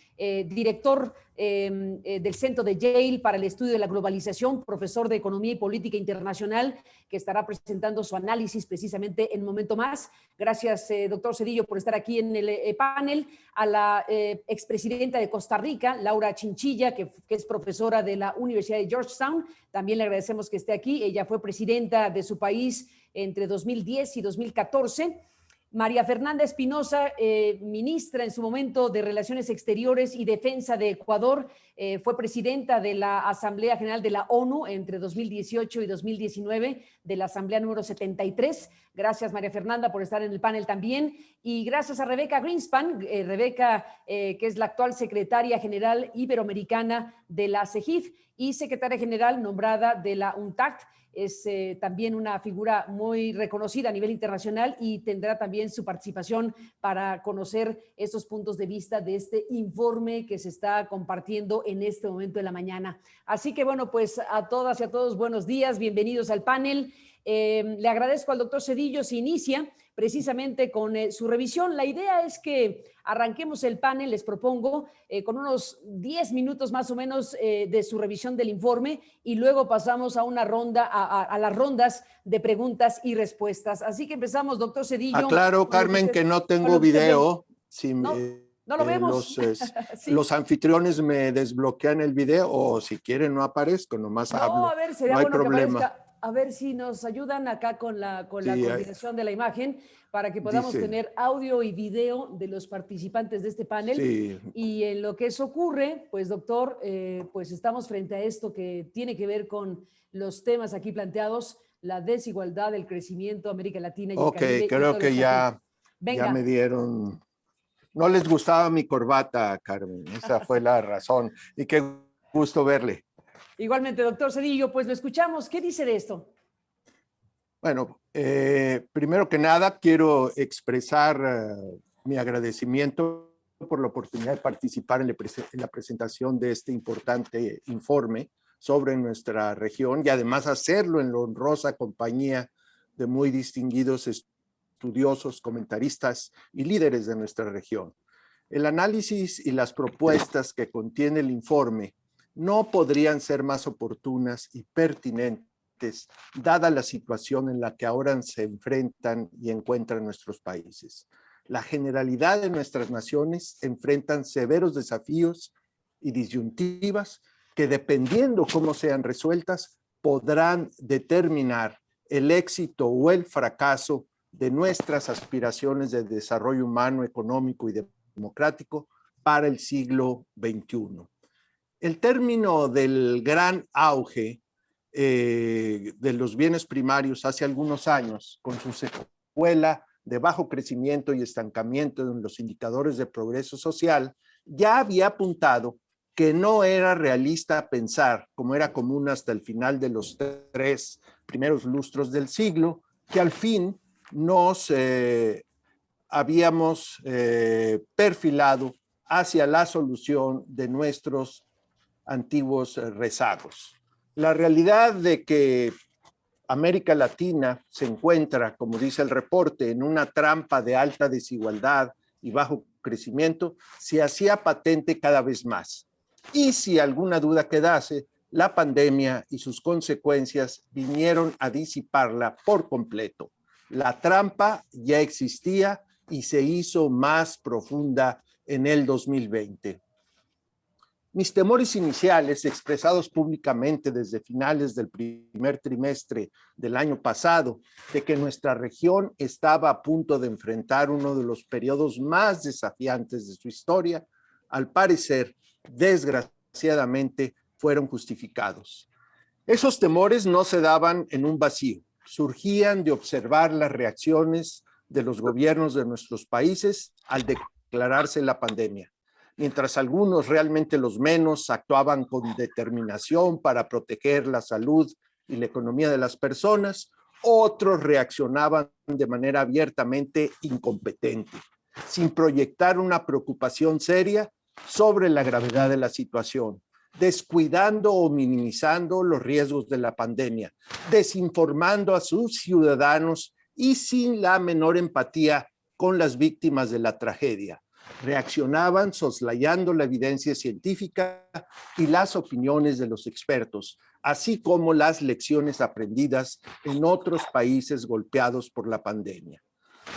director del Centro de Yale para el Estudio de la Globalización, profesor de Economía y Política Internacional, que estará presentando su análisis precisamente en un momento más. Gracias, doctor Zedillo, por estar aquí en el panel. A la expresidenta de Costa Rica, Laura Chinchilla, que es profesora de la Universidad de Georgetown. También le agradecemos que esté aquí. Ella fue presidenta de su país entre 2010 y 2014. María Fernanda Espinosa, ministra en su momento de Relaciones Exteriores y Defensa de Ecuador, fue presidenta de la Asamblea General de la ONU entre 2018 y 2019, de la Asamblea número 73. Gracias, María Fernanda, por estar en el panel también. Y gracias a Rebeca Greenspan, Rebeca, que es la actual secretaria general iberoamericana de la CEGIF y secretaria general nombrada de la UNTACT. Es también una figura muy reconocida a nivel internacional y tendrá también su participación para conocer estos puntos de vista de este informe que se está compartiendo en este momento de la mañana. Así que bueno, pues a todas y a todos, buenos días, bienvenidos al panel. Le agradezco al doctor Zedillo. Se inicia precisamente con su revisión. La idea es que arranquemos el panel, les propongo, con unos 10 minutos más o menos de su revisión del informe y luego pasamos a una ronda, a las rondas de preguntas y respuestas. Así que empezamos, doctor Zedillo. Aclaro, Carmen, que no tengo video. Si no lo vemos. Sí. Los anfitriones me desbloquean el video o si quieren no aparezco, nomás hablo. A ver, sería no hay bueno problema. Que aparezca. A ver si nos ayudan acá con la coordinación de la imagen para que podamos tener audio y video de los participantes de este panel. Sí. Y en lo que eso ocurre, pues doctor, pues estamos frente a esto que tiene que ver con los temas aquí planteados, la desigualdad, el crecimiento, América Latina y el Caribe. Ok, creo que ya me dieron... No les gustaba mi corbata, Carmen, esa fue la razón. Y qué gusto verle. Igualmente, doctor Zedillo, pues lo escuchamos. ¿Qué dice de esto? Bueno, primero que nada quiero expresar mi agradecimiento por la oportunidad de participar en la presentación de este importante informe sobre nuestra región y además hacerlo en la honrosa compañía de muy distinguidos estudiosos, comentaristas y líderes de nuestra región. El análisis y las propuestas que contiene el informe no podrían ser más oportunas y pertinentes dada la situación en la que ahora se enfrentan y encuentran nuestros países. La generalidad de nuestras naciones enfrentan severos desafíos y disyuntivas que, dependiendo cómo sean resueltas, podrán determinar el éxito o el fracaso de nuestras aspiraciones de desarrollo humano, económico y democrático para el siglo XXI. El término del gran auge de los bienes primarios hace algunos años, con su secuela de bajo crecimiento y estancamiento en los indicadores de progreso social, ya había apuntado que no era realista pensar, como era común hasta el final de los 3 primeros lustros del siglo, que al fin nos habíamos perfilado hacia la solución de nuestros antiguos rezagos. La realidad de que América Latina se encuentra, como dice el reporte, en una trampa de alta desigualdad y bajo crecimiento, se hacía patente cada vez más. Y si alguna duda quedase, la pandemia y sus consecuencias vinieron a disiparla por completo. La trampa ya existía y se hizo más profunda en el 2020. Mis temores iniciales, expresados públicamente desde finales del primer trimestre del año pasado, de que nuestra región estaba a punto de enfrentar uno de los periodos más desafiantes de su historia, al parecer, desgraciadamente, fueron justificados. Esos temores no se daban en un vacío, surgían de observar las reacciones de los gobiernos de nuestros países al declararse la pandemia. Mientras algunos, realmente los menos, actuaban con determinación para proteger la salud y la economía de las personas, otros reaccionaban de manera abiertamente incompetente, sin proyectar una preocupación seria sobre la gravedad de la situación, descuidando o minimizando los riesgos de la pandemia, desinformando a sus ciudadanos y sin la menor empatía con las víctimas de la tragedia. Reaccionaban soslayando la evidencia científica y las opiniones de los expertos, así como las lecciones aprendidas en otros países golpeados por la pandemia.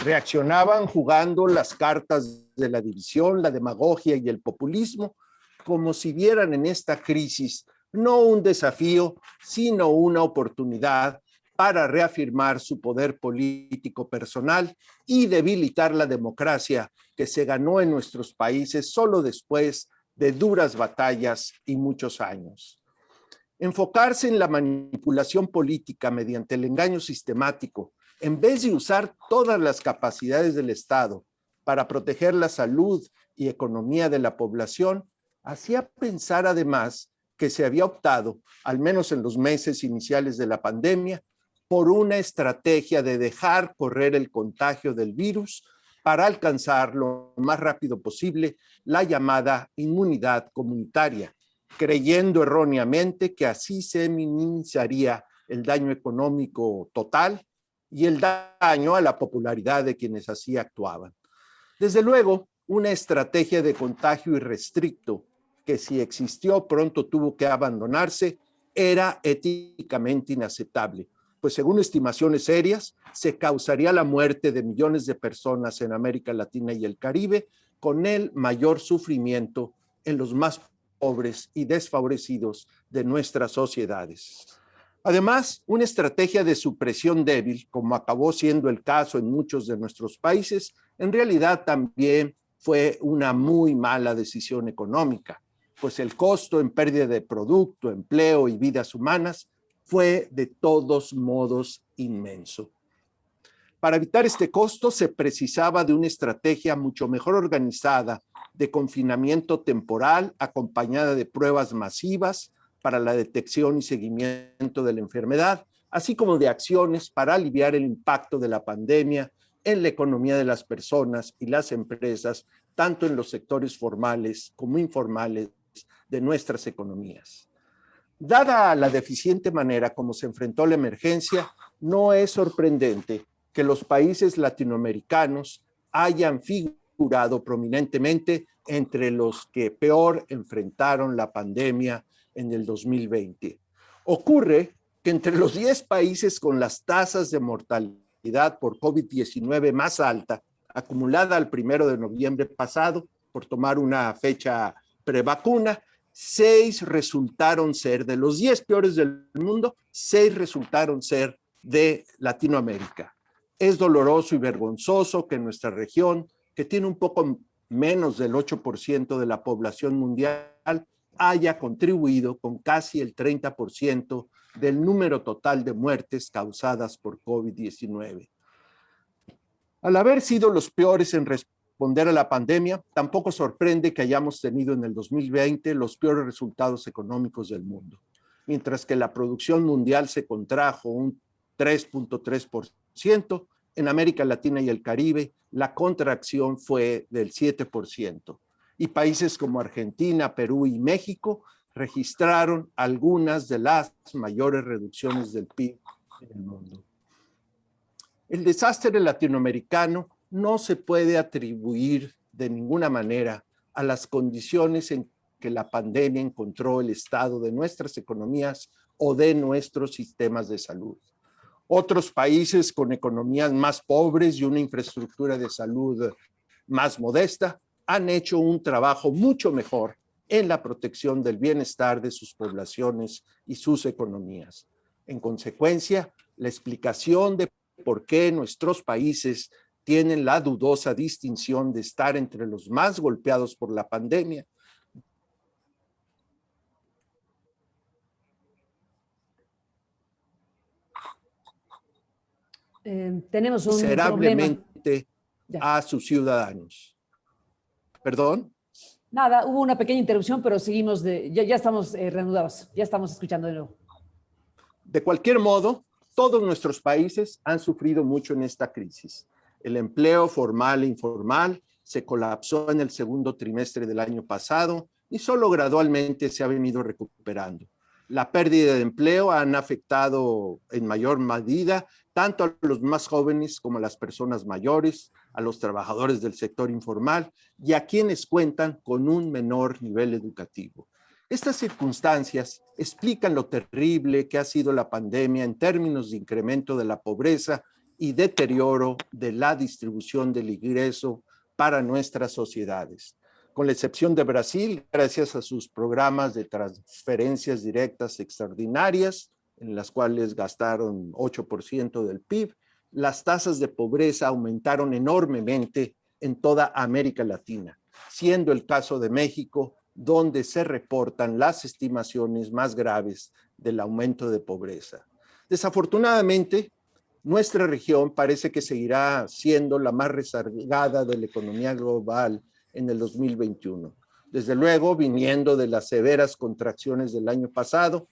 Reaccionaban jugando las cartas de la división, la demagogia y el populismo, como si vieran en esta crisis no un desafío, sino una oportunidad para reafirmar su poder político personal y debilitar la democracia que se ganó en nuestros países solo después de duras batallas y muchos años. Enfocarse en la manipulación política mediante el engaño sistemático, en vez de usar todas las capacidades del Estado para proteger la salud y economía de la población, hacía pensar además que se había optado, al menos en los meses iniciales de la pandemia, por una estrategia de dejar correr el contagio del virus para alcanzar lo más rápido posible la llamada inmunidad comunitaria, creyendo erróneamente que así se minimizaría el daño económico total y el daño a la popularidad de quienes así actuaban. Desde luego, una estrategia de contagio irrestricto que si existió pronto tuvo que abandonarse, era éticamente inaceptable, pues según estimaciones serias, se causaría la muerte de millones de personas en América Latina y el Caribe, con el mayor sufrimiento en los más pobres y desfavorecidos de nuestras sociedades. Además, una estrategia de supresión débil, como acabó siendo el caso en muchos de nuestros países, en realidad también fue una muy mala decisión económica, pues el costo en pérdida de producto, empleo y vidas humanas fue de todos modos inmenso. Para evitar este costo se precisaba de una estrategia mucho mejor organizada de confinamiento temporal acompañada de pruebas masivas para la detección y seguimiento de la enfermedad, así como de acciones para aliviar el impacto de la pandemia en la economía de las personas y las empresas, tanto en los sectores formales como informales de nuestras economías. Dada la deficiente manera como se enfrentó la emergencia, no es sorprendente que los países latinoamericanos hayan figurado prominentemente entre los que peor enfrentaron la pandemia en el 2020. Ocurre que entre los 10 países con las tasas de mortalidad por COVID-19 más alta, acumulada al 1 de noviembre pasado, por tomar una fecha prevacuna, 6 resultaron ser, de los 10 peores del mundo, 6 resultaron ser de Latinoamérica. Es doloroso y vergonzoso que nuestra región, que tiene un poco menos del 8% de la población mundial, haya contribuido con casi el 30% del número total de muertes causadas por COVID-19. Al haber sido los peores en responder a la pandemia, tampoco sorprende que hayamos tenido en el 2020 los peores resultados económicos del mundo. Mientras que la producción mundial se contrajo un 3.3%, en América Latina y el Caribe la contracción fue del 7%. Y países como Argentina, Perú y México registraron algunas de las mayores reducciones del PIB en el mundo. El desastre latinoamericano no se puede atribuir de ninguna manera a las condiciones en que la pandemia encontró el estado de nuestras economías o de nuestros sistemas de salud. Otros países con economías más pobres y una infraestructura de salud más modesta han hecho un trabajo mucho mejor en la protección del bienestar de sus poblaciones y sus economías. En consecuencia, la explicación de por qué nuestros países tienen la dudosa distinción de estar entre los más golpeados por la pandemia tenemos un miserablemente problema. a sus ciudadanos. ¿Perdón? Nada, hubo una pequeña interrupción, pero seguimos, ya estamos reanudados, ya estamos escuchando de nuevo. De cualquier modo, todos nuestros países han sufrido mucho en esta crisis. El empleo formal e informal se colapsó en el segundo trimestre del año pasado y solo gradualmente se ha venido recuperando. La pérdida de empleo han afectado en mayor medida tanto a los más jóvenes como a las personas mayores, a los trabajadores del sector informal y a quienes cuentan con un menor nivel educativo. Estas circunstancias explican lo terrible que ha sido la pandemia en términos de incremento de la pobreza y deterioro de la distribución del ingreso para nuestras sociedades. Con la excepción de Brasil, gracias a sus programas de transferencias directas extraordinarias, en las cuales gastaron 8% del PIB, las tasas de pobreza aumentaron enormemente en toda América Latina, siendo el caso de México donde se reportan las estimaciones más graves del aumento de pobreza. Desafortunadamente, nuestra región parece que seguirá siendo la más rezagada de la economía global en el 2021. Desde luego, viniendo de las severas contracciones del año pasado,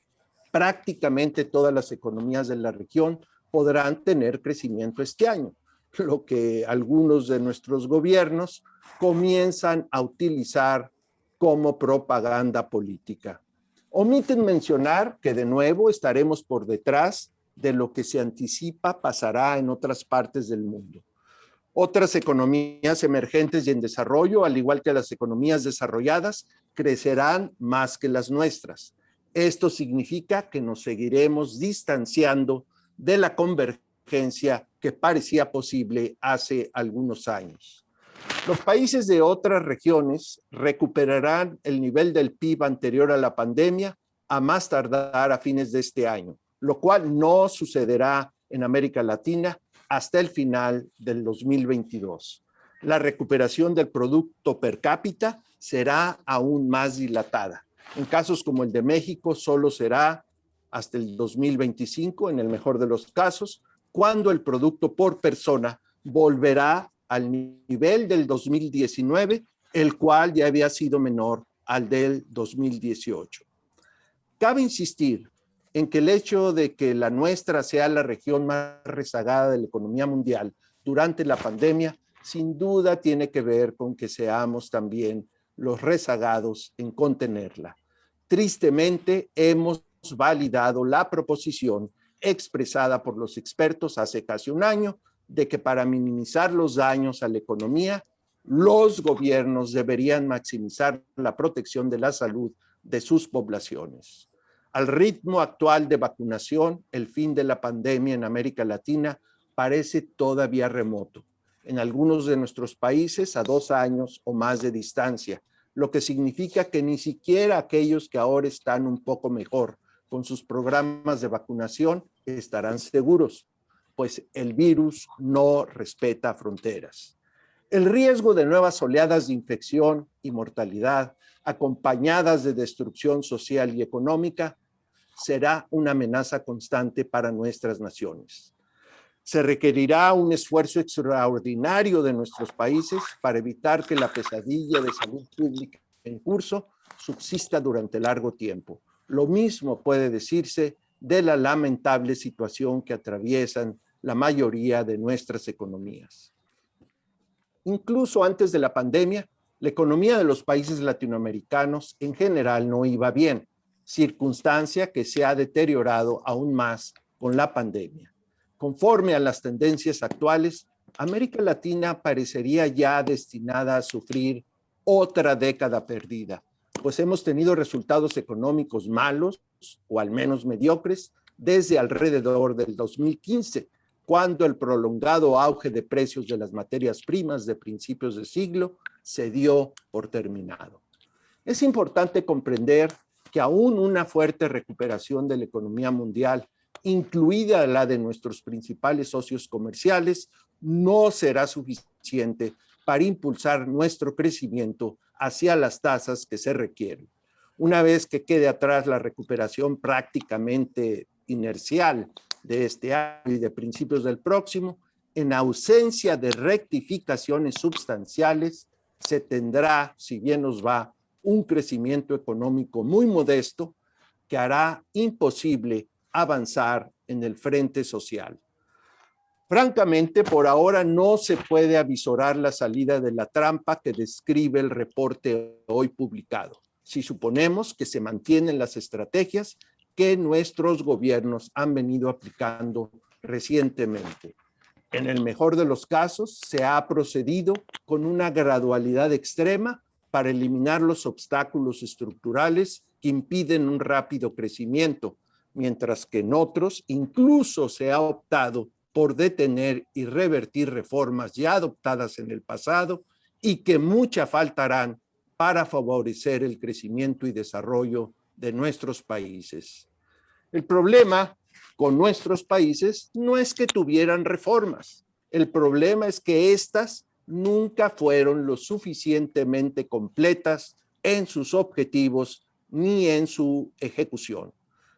prácticamente todas las economías de la región podrán tener crecimiento este año, lo que algunos de nuestros gobiernos comienzan a utilizar como propaganda política. Omiten mencionar que de nuevo estaremos por detrás de lo que se anticipa pasará en otras partes del mundo. Otras economías emergentes y en desarrollo, al igual que las economías desarrolladas, crecerán más que las nuestras. Esto significa que nos seguiremos distanciando de la convergencia que parecía posible hace algunos años. Los países de otras regiones recuperarán el nivel del PIB anterior a la pandemia a más tardar a fines de este año, lo cual no sucederá en América Latina hasta el final del 2022. La recuperación del producto per cápita será aún más dilatada. En casos como el de México, solo será hasta el 2025, en el mejor de los casos, cuando el producto por persona volverá al nivel del 2019, el cual ya había sido menor al del 2018. Cabe insistir en que el hecho de que la nuestra sea la región más rezagada de la economía mundial durante la pandemia, sin duda tiene que ver con que seamos también los rezagados en contenerla. Tristemente, hemos validado la proposición expresada por los expertos hace casi un año de que para minimizar los daños a la economía, los gobiernos deberían maximizar la protección de la salud de sus poblaciones. Al ritmo actual de vacunación, el fin de la pandemia en América Latina parece todavía remoto. En algunos de nuestros países a 2 años o más de distancia, lo que significa que ni siquiera aquellos que ahora están un poco mejor con sus programas de vacunación estarán seguros, pues el virus no respeta fronteras. El riesgo de nuevas oleadas de infección y mortalidad, acompañadas de destrucción social y económica, será una amenaza constante para nuestras naciones. Se requerirá un esfuerzo extraordinario de nuestros países para evitar que la pesadilla de salud pública en curso subsista durante largo tiempo. Lo mismo puede decirse de la lamentable situación que atraviesan la mayoría de nuestras economías. Incluso antes de la pandemia, la economía de los países latinoamericanos en general no iba bien, circunstancia que se ha deteriorado aún más con la pandemia. Conforme a las tendencias actuales, América Latina parecería ya destinada a sufrir otra década perdida, pues hemos tenido resultados económicos malos, o al menos mediocres, desde alrededor del 2015, cuando el prolongado auge de precios de las materias primas de principios de siglo se dio por terminado. Es importante comprender que aún una fuerte recuperación de la economía mundial, incluida la de nuestros principales socios comerciales, no será suficiente para impulsar nuestro crecimiento hacia las tasas que se requieren. Una vez que quede atrás la recuperación prácticamente inercial de este año y de principios del próximo, en ausencia de rectificaciones sustanciales, se tendrá, si bien nos va, un crecimiento económico muy modesto que hará imposible avanzar en el frente social. Francamente, por ahora no se puede avisorar la salida de la trampa que describe el reporte hoy publicado, si suponemos que se mantienen las estrategias que nuestros gobiernos han venido aplicando recientemente. En el mejor de los casos, se ha procedido con una gradualidad extrema para eliminar los obstáculos estructurales que impiden un rápido crecimiento, mientras que en otros incluso se ha optado por detener y revertir reformas ya adoptadas en el pasado y que mucha faltarán para favorecer el crecimiento y desarrollo de nuestros países. El problema con nuestros países no es que tuvieran reformas. El problema es que éstas nunca fueron lo suficientemente completas en sus objetivos ni en su ejecución.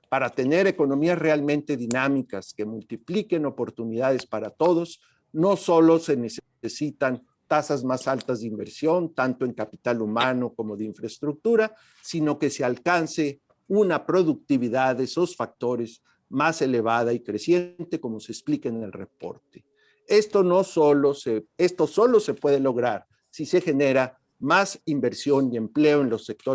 Para tener economías realmente dinámicas que multipliquen oportunidades para todos, no solo se necesitan tasas más altas de inversión, tanto en capital humano como de infraestructura, sino que se alcance una productividad de esos factores más elevada y creciente, como se explica en el reporte. Esto solo se puede lograr si se genera más inversión y empleo en los sectores